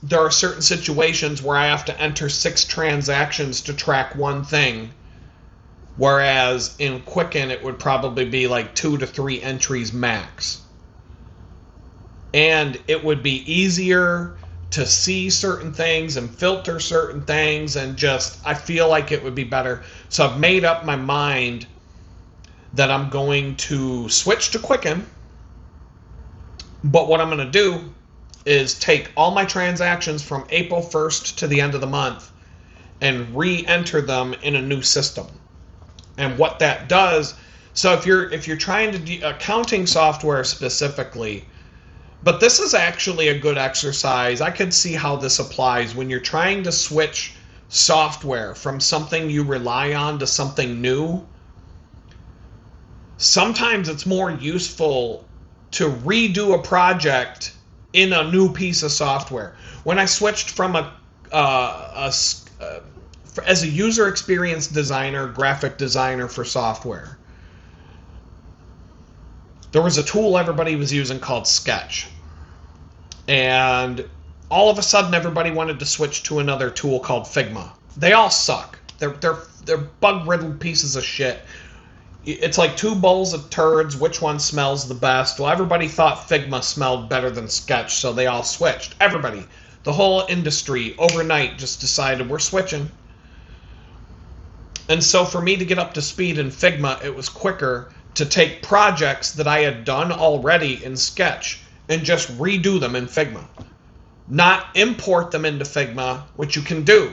Speaker 1: there are certain situations where I have to enter 6 transactions to track one thing, whereas in Quicken it would probably be like 2 to 3 entries max. And it would be easier to see certain things and filter certain things, and just, I feel like it would be better. So I've made up my mind that I'm going to switch to Quicken, but what I'm going to do is take all my transactions from April 1st to the end of the month and re-enter them in a new system. And what that does, so if you're trying to do accounting software specifically, but this is actually a good exercise. I could see how this applies when you're trying to switch software from something you rely on to something new. Sometimes it's more useful to redo a project in a new piece of software. When I switched from as a user experience designer, graphic designer for software, there was a tool everybody was using called Sketch. And all of a sudden everybody wanted to switch to another tool called Figma. They all suck. They're bug-riddled pieces of shit. It's like two bowls of turds. Which one smells the best? Well, everybody thought Figma smelled better than Sketch, so they all switched. Everybody. The whole industry overnight just decided we're switching. And so for me to get up to speed in Figma, it was quicker to take projects that I had done already in Sketch and just redo them in Figma. Not import them into Figma, which you can do,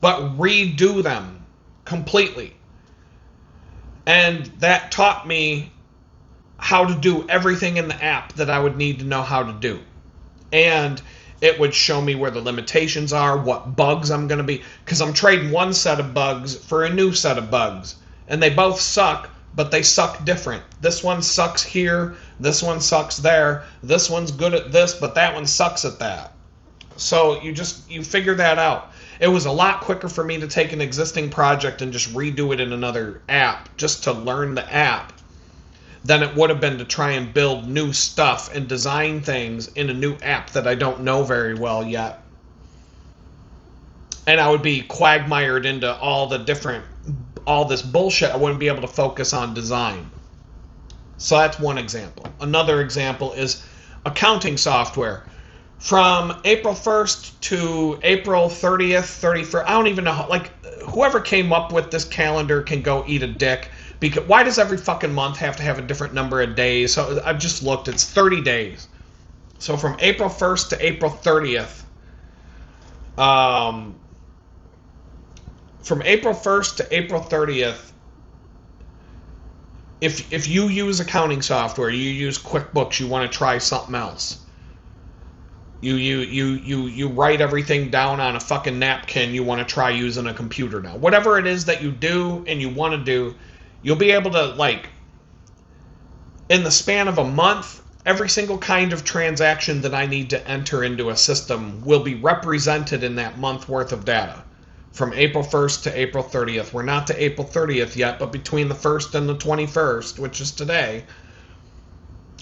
Speaker 1: but redo them completely. And that taught me how to do everything in the app that I would need to know how to do. And it would show me where the limitations are, what bugs I'm going to be, because I'm trading one set of bugs for a new set of bugs. And they both suck, but they suck different. This one sucks here, this one sucks there, this one's good at this, but that one sucks at that. So you figure that out. It was a lot quicker for me to take an existing project and just redo it in another app, just to learn the app, than it would have been to try and build new stuff and design things in a new app that I don't know very well yet. And I would be quagmired into all this bullshit. I wouldn't be able to focus on design. So that's one example. Another example is accounting software. From April 1st to April 30th, 31st, I don't even know how, like, whoever came up with this calendar can go eat a dick. Because why does every fucking month have to have a different number of days? So I've just looked, it's 30 days. So from April 1st to April 30th, from April 1st to April 30th, if you use accounting software, you use QuickBooks, you want to try something else. You write everything down on a fucking napkin, you want to try using a computer now. Whatever it is that you do and you want to do, you'll be able to, like, in the span of a month, every single kind of transaction that I need to enter into a system will be represented in that month worth of data. From April 1st to April 30th. We're not to April 30th yet, but between the 1st and the 21st, which is today,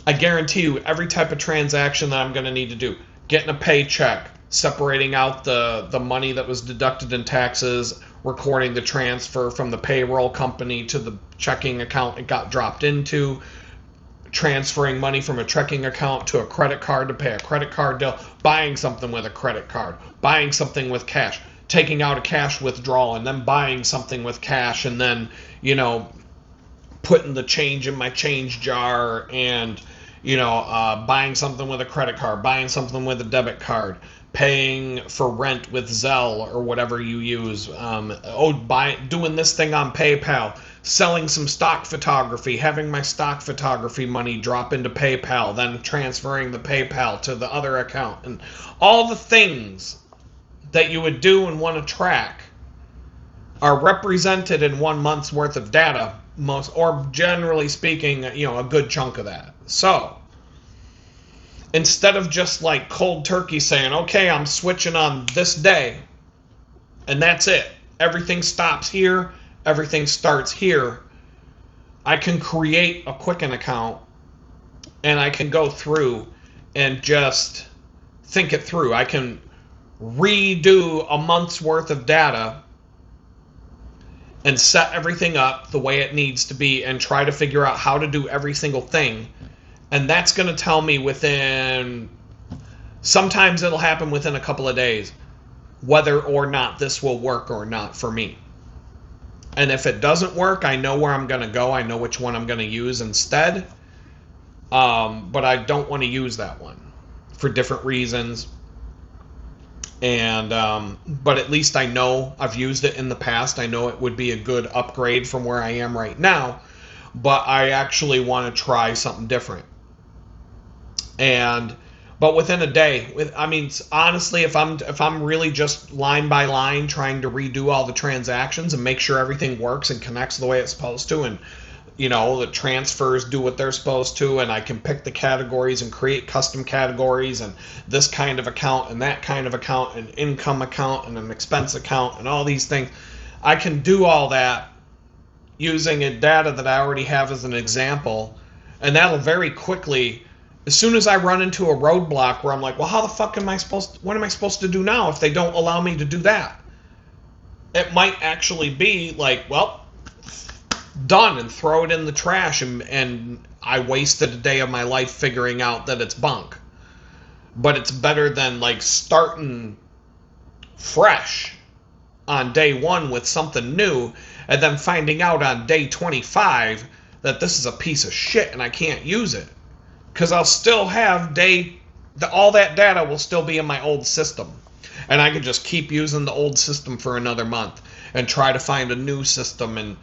Speaker 1: I guarantee you every type of transaction that I'm going to need to do. Getting a paycheck, separating out the money that was deducted in taxes, recording the transfer from the payroll company to the checking account it got dropped into, transferring money from a checking account to a credit card to pay a credit card bill, buying something with a credit card, buying something with cash, taking out a cash withdrawal, and then buying something with cash, and then, putting the change in my change jar, and, buying something with a credit card, buying something with a debit card, paying for rent with Zelle or whatever you use, doing this thing on PayPal, selling some stock photography, having my stock photography money drop into PayPal, then transferring the PayPal to the other account, and all the things that you would do and want to track are represented in 1 month's worth of data, or generally speaking, a good chunk of that. So, instead of just like cold turkey saying, okay, I'm switching on this day, and that's it, everything stops here, everything starts here, I can create a Quicken account, and I can go through and just think it through. I can redo a month's worth of data and set everything up the way it needs to be and try to figure out how to do every single thing. And that's going to tell me within Sometimes it'll happen within a couple of days, whether or not this will work or not for me. And if it doesn't work, I know where I'm going to go. I know which one I'm going to use instead. But I don't want to use that one for different reasons. And but at least I know I've used it in the past. I know it would be a good upgrade from where I am right now. But I actually want to try something different. But within a day, honestly, if I'm really just line by line trying to redo all the transactions and make sure everything works and connects the way it's supposed to, and the transfers do what they're supposed to, and I can pick the categories and create custom categories and this kind of account and that kind of account, an income account and an expense account and all these things, I can do all that using a data that I already have as an example, and that'll very quickly. As soon as I run into a roadblock where I'm like, well, how the fuck what am I supposed to do now if they don't allow me to do that? It might actually be like, well, done, and throw it in the trash, and I wasted a day of my life figuring out that it's bunk. But it's better than like starting fresh on day 1 with something new and then finding out on day 25 that this is a piece of shit and I can't use it. Because I'll still have all that data will still be in my old system. And I can just keep using the old system for another month and try to find a new system. And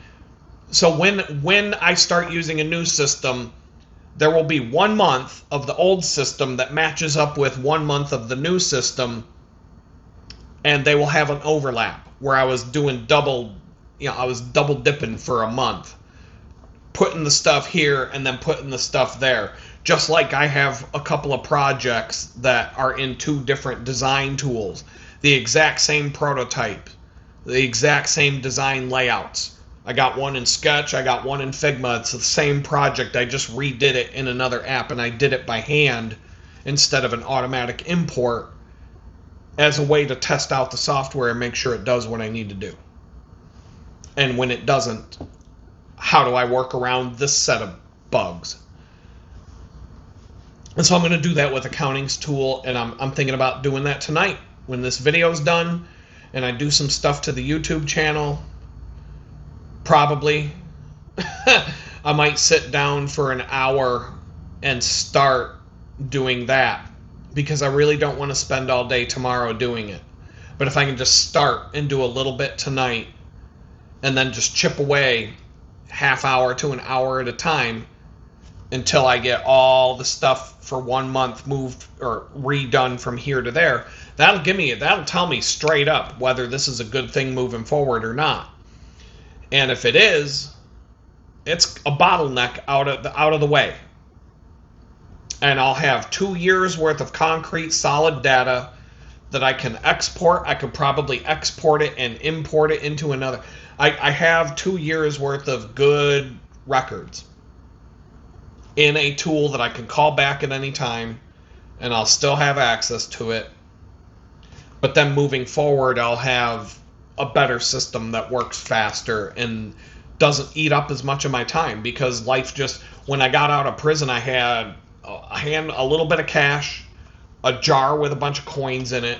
Speaker 1: so when I start using a new system, there will be 1 month of the old system that matches up with 1 month of the new system. And they will have an overlap where I was doing I was double dipping for a month. Putting the stuff here and then putting the stuff there. Just like I have a couple of projects that are in 2 different design tools. The exact same prototype. The exact same design layouts. I got one in Sketch. I got one in Figma. It's the same project. I just redid it in another app, and I did it by hand instead of an automatic import as a way to test out the software and make sure it does what I need to do. And when it doesn't, how do I work around this set of bugs? And so I'm going to do that with accounting's tool, and I'm thinking about doing that tonight when this video's done, and I do some stuff to the YouTube channel. Probably. I might sit down for an hour and start doing that, because I really don't want to spend all day tomorrow doing it. But if I can just start and do a little bit tonight, and then just chip away half hour to an hour at a time until I get all the stuff for 1 month moved or redone from here to there, that'll tell me straight up whether this is a good thing moving forward or not. And if it is, it's a bottleneck out of the way. And I'll have 2 years worth of concrete solid data that I can export. I could probably export it and import it into another. I have 2 years worth of good records in a tool that I can call back at any time, and I'll still have access to it. But then moving forward, I'll have a better system that works faster and doesn't eat up as much of my time, because life just, when I got out of prison, I had a little bit of cash, a jar with a bunch of coins in it,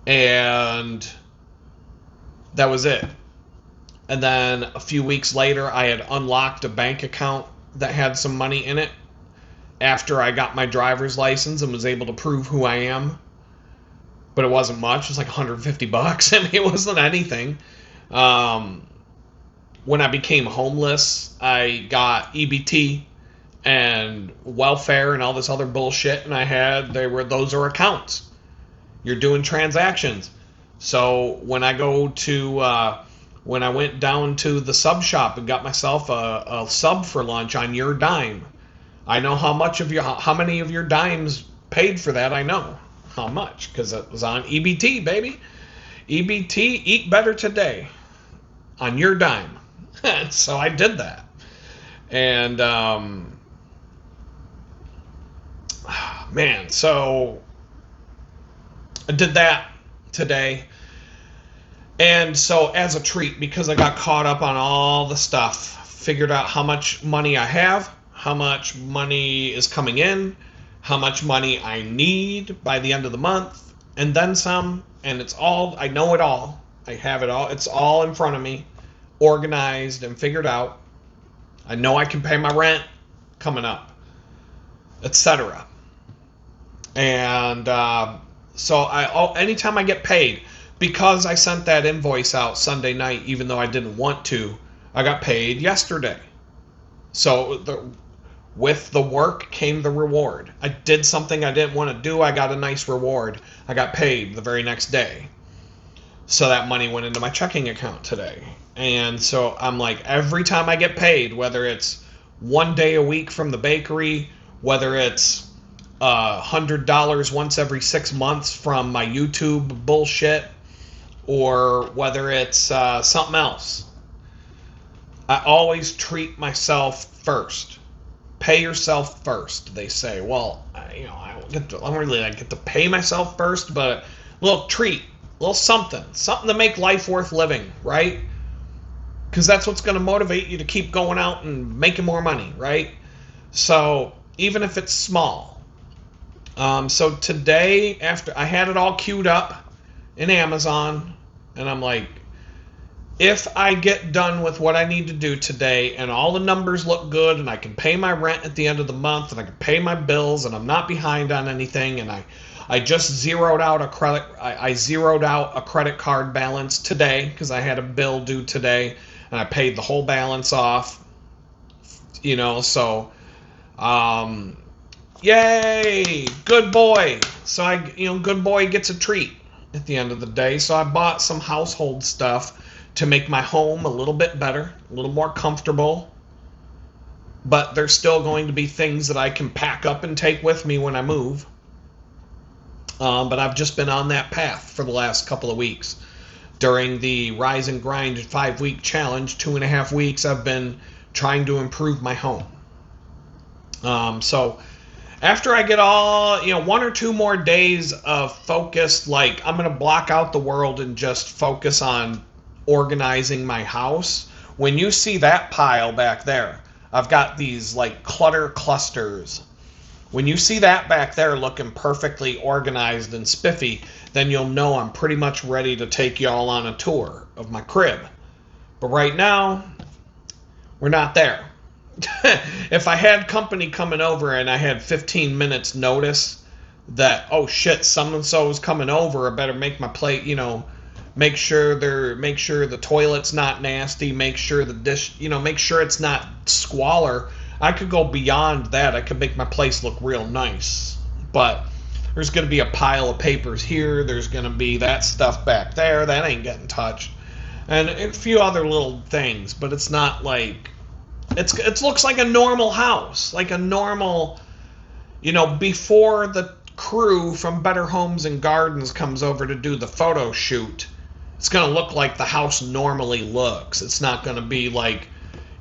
Speaker 1: and that was it. And then a few weeks later, I had unlocked a bank account that had some money in it after I got my driver's license and was able to prove who I am. But it wasn't much. It was like $150. I mean, it wasn't anything. When I became homeless, I got EBT and welfare and all this other bullshit, and those are accounts. You're doing transactions. So when I when I went down to the sub shop and got myself a sub for lunch on your dime, I know how many of your dimes paid for that. I know how much, because it was on EBT, baby. EBT, eat better today, on your dime. So I did that. And, man, so I did that today. And so as a treat, because I got caught up on all the stuff, figured out how much money I have, how much money is coming in, how much money I need by the end of the month, and then some, and I know it all. I have it all. It's all in front of me, organized and figured out. I know I can pay my rent coming up, etc. And so anytime I get paid, because I sent that invoice out Sunday night, even though I didn't want to, I got paid yesterday. So with the work came the reward. I did something I didn't want to do. I got a nice reward. I got paid the very next day. So that money went into my checking account today. And so I'm like, every time I get paid, whether it's one day a week from the bakery, whether it's $100 once every 6 months from my YouTube bullshit, or whether it's something else, I always treat myself first. Pay yourself first. They say, well, I don't really get to pay myself first, but a little treat, a little something to make life worth living, right? Because that's what's going to motivate you to keep going out and making more money, right? So even if it's small. So today, after I had it all queued up in Amazon, and I'm like, if I get done with what I need to do today and all the numbers look good and I can pay my rent at the end of the month and I can pay my bills and I'm not behind on anything, and I just zeroed out I zeroed out a credit card balance today because I had a bill due today and I paid the whole balance off, so yay, good boy. So good boy gets a treat at the end of the day. So I bought some household stuff to make my home a little bit better, a little more comfortable. But there's still going to be things that I can pack up and take with me when I move. But I've just been on that path for the last couple of weeks. During the Rise and Grind 5-week challenge, 2.5 weeks, I've been trying to improve my home. So after I get all, 1 or 2 more days of focused, like I'm going to block out the world and just focus on organizing my house. When you see that pile back there, I've got these like clutter clusters. When you see that back there looking perfectly organized and spiffy, then you'll know I'm pretty much ready to take y'all on a tour of my crib. But right now, we're not there. If I had company coming over and I had 15 minutes notice that, oh shit, so-and-so is coming over, I better make my plate, make sure the toilet's not nasty, make sure the dish, make sure it's not squalor. I could go beyond that. I could make my place look real nice. But there's going to be a pile of papers here. There's going to be that stuff back there. That ain't getting touched. And a few other little things. But it's not like... It looks like a normal house. Like a normal... before the crew from Better Homes and Gardens comes over to do the photo shoot, it's going to look like the house normally looks. It's not going to be like,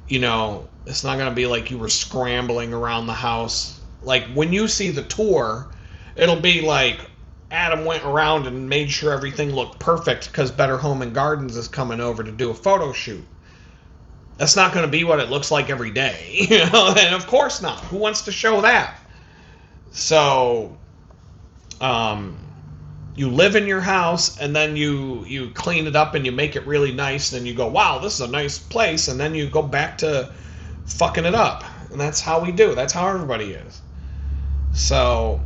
Speaker 1: it's not going to be like you were scrambling around the house. Like, when you see the tour, it'll be like Adam went around and made sure everything looked perfect because Better Home and Gardens is coming over to do a photo shoot. That's not going to be what it looks like every day, and of course not. Who wants to show that? So, you live in your house, and then you clean it up and you make it really nice, and you go, wow, this is a nice place, and then you go back to fucking it up. And that's how we do. That's how everybody is. So,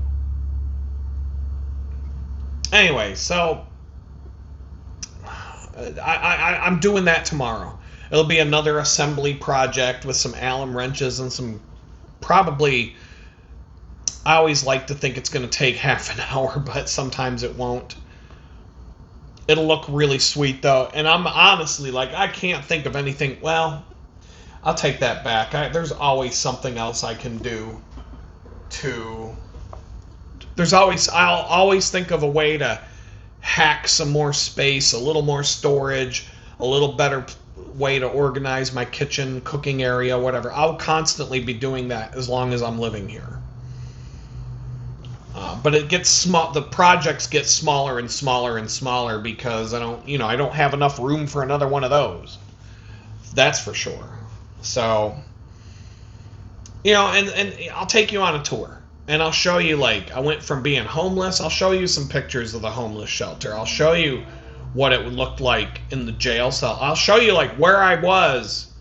Speaker 1: anyway, I'm doing that tomorrow. It'll be another assembly project with some Allen wrenches and some probably... I always like to think it's going to take half an hour, but sometimes it won't. It'll look really sweet, though. And I'm honestly, I can't think of anything. Well, I'll take that back. There's always something else I can do I'll always think of a way to hack some more space, a little more storage, a little better way to organize my kitchen, cooking area, whatever. I'll constantly be doing that as long as I'm living here. But it gets small. The projects get smaller and smaller and smaller because I don't have enough room for another one of those. That's for sure. So, and I'll take you on a tour. And I'll show you, like, I went from being homeless. I'll show you some pictures of the homeless shelter. I'll show you what it would look like in the jail cell. I'll show you, like, where I was.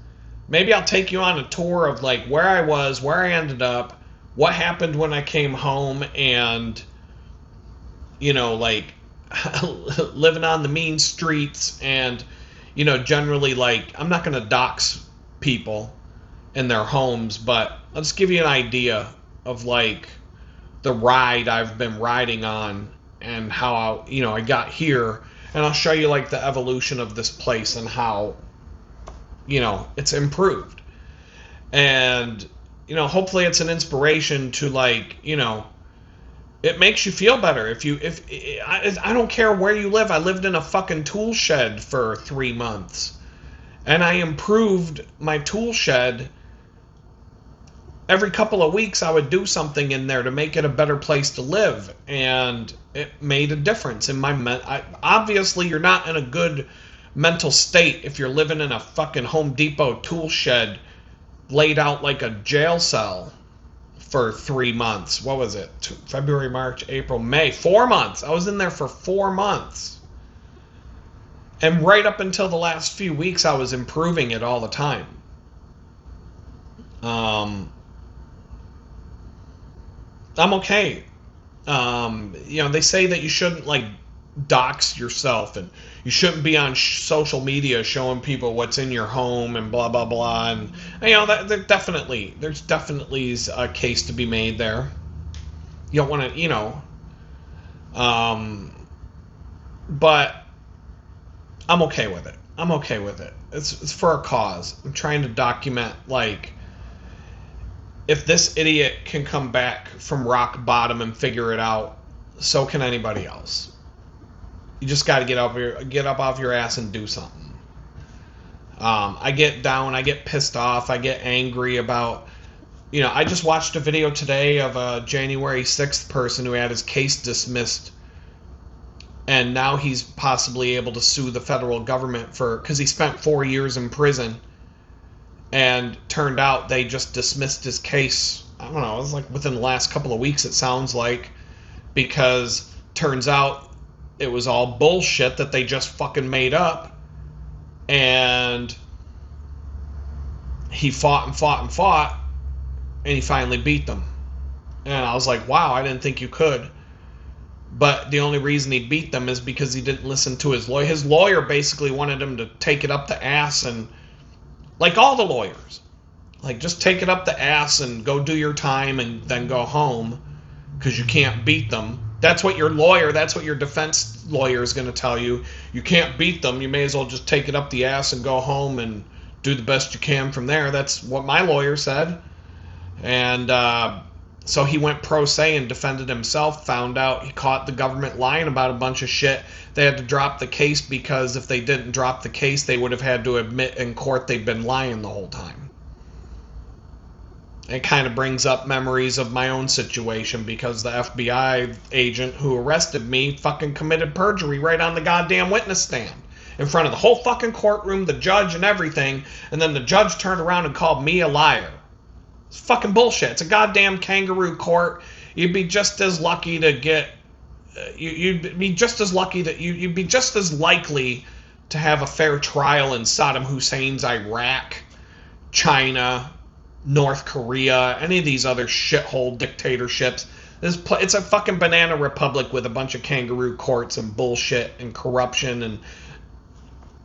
Speaker 1: Maybe I'll take you on a tour of, like, where I was, where I ended up, what happened when I came home, and, you know, like, living on the mean streets, and, you know, generally, like, I'm not going to dox people in their homes, but I'll just give you an idea of, like, the ride I've been riding on and how I got here, and I'll show you, like, the evolution of this place and how, it's improved. And, hopefully it's an inspiration to, like, it makes you feel better. If I don't care where you live. I lived in a fucking tool shed for 3 months, and I improved my tool shed. Every couple of weeks I would do something in there to make it a better place to live, and it made a difference in my obviously you're not in a good mental state if you're living in a fucking Home Depot tool shed laid out like a jail cell for 3 months. What was it? February, March, April, May. 4 months. I was in there for 4 months. And right up until the last few weeks, I was improving it all the time. I'm okay. They say that you shouldn't, like, dox yourself, and you shouldn't be on social media showing people what's in your home and blah blah blah, and there's definitely a case to be made there. You don't want to, but I'm okay with it. It's for a cause. I'm trying to document, like, if this idiot can come back from rock bottom and figure it out, so can anybody else. You just got to get up off your ass and do something. I get down, I get pissed off, I get angry about, I just watched a video today of a January 6th person who had his case dismissed, and now he's possibly able to sue the federal government because he spent 4 years in prison, and turned out they just dismissed his case. I don't know, it was like within the last couple of weeks, it sounds like, because turns out it was all bullshit that they just fucking made up. And he fought, and he finally beat them. And I was like, wow, I didn't think you could. But the only reason he beat them is because he didn't listen to his lawyer. His lawyer basically wanted him to take it up the ass, and, like all the lawyers, like, just take it up the ass and go do your time and then go home, because you can't beat them. That's what your defense lawyer is going to tell you. You can't beat them. You may as well just take it up the ass and go home and do the best you can from there. That's what my lawyer said. And so he went pro se and defended himself, found out he caught the government lying about a bunch of shit. They had to drop the case because if they didn't drop the case, they would have had to admit in court they'd been lying the whole time. It kind of brings up memories of my own situation, because the FBI agent who arrested me fucking committed perjury right on the goddamn witness stand in front of the whole fucking courtroom, the judge and everything, and then the judge turned around and called me a liar. It's fucking bullshit. It's a goddamn kangaroo court. You'd be just as lucky to get... You'd be just as lucky that... You'd be just as likely to have a fair trial in Saddam Hussein's Iraq, China, North Korea, any of these other shithole dictatorships. It's a fucking banana republic with a bunch of kangaroo courts and bullshit and corruption, and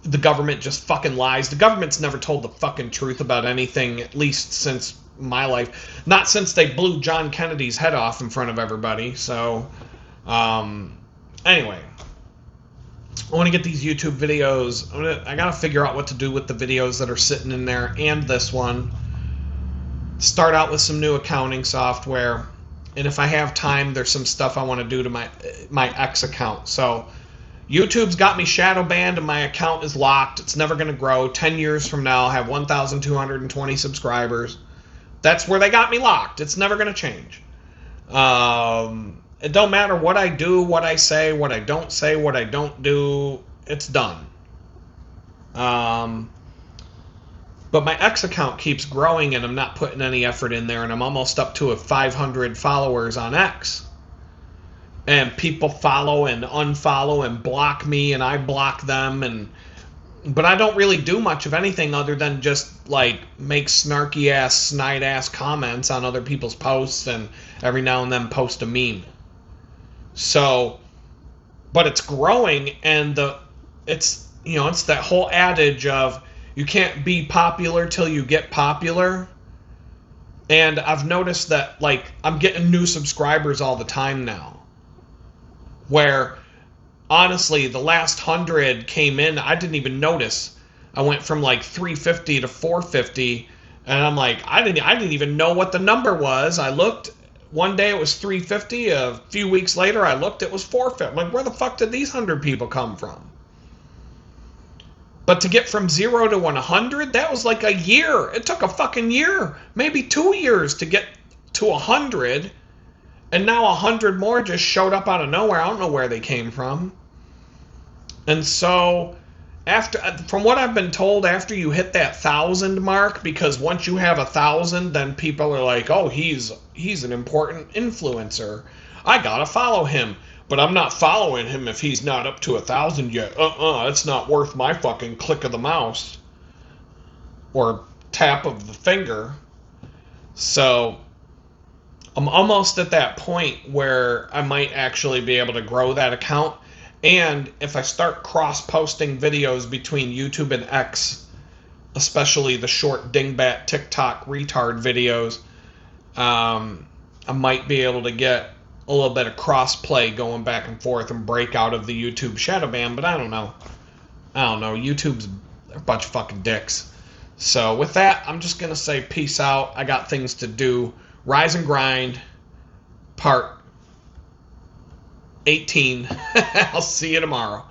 Speaker 1: the government just fucking lies. The government's never told the fucking truth about anything, at least since my life. Not since they blew John Kennedy's head off in front of everybody. So, anyway, I want to get these YouTube videos. I gotta figure out what to do with the videos that are sitting in there and this one. Start out with some new accounting software, and if I have time, there's some stuff I want to do to my X account. So YouTube's got me shadow banned, and my account is locked. It's never going to grow. 10 years from now, I'll have 1,220 subscribers. That's where they got me locked. It's never going to change. It don't matter what I do, what I say, what I don't do. It's done. But my X account keeps growing and I'm not putting any effort in there, and I'm almost up to 500 followers on X. And people follow and unfollow and block me, and I block them, but I don't really do much of anything other than just like make snarky ass, snide ass comments on other people's posts, and every now and then post a meme. So, but it's growing, and it's that whole adage of you can't be popular till you get popular. And I've noticed that, like, I'm getting new subscribers all the time now. Where, honestly, the last 100 came in, I didn't even notice. I went from like 350 to 450, and I'm like, I didn't even know what the number was. I looked, one day it was 350, a few weeks later I looked, it was 450. I'm like, where the fuck did these 100 people come from? But to get from 0 to 100, that was like a year. It took a fucking year, maybe 2 years to get to 100. And now 100 more just showed up out of nowhere. I don't know where they came from. And so, from what I've been told, after you hit that 1,000 mark, because once you have 1,000, then people are like, oh, he's an important influencer. I gotta follow him. But I'm not following him if he's not up to 1,000 yet. It's not worth my fucking click of the mouse. Or tap of the finger. So I'm almost at that point where I might actually be able to grow that account. And if I start cross-posting videos between YouTube and X, especially the short dingbat TikTok retard videos, I might be able to get a little bit of cross-play going back and forth and break out of the YouTube shadowban, but I don't know. YouTube's a bunch of fucking dicks. So with that, I'm just going to say peace out. I got things to do. Rise and Grind, part 18. I'll see you tomorrow.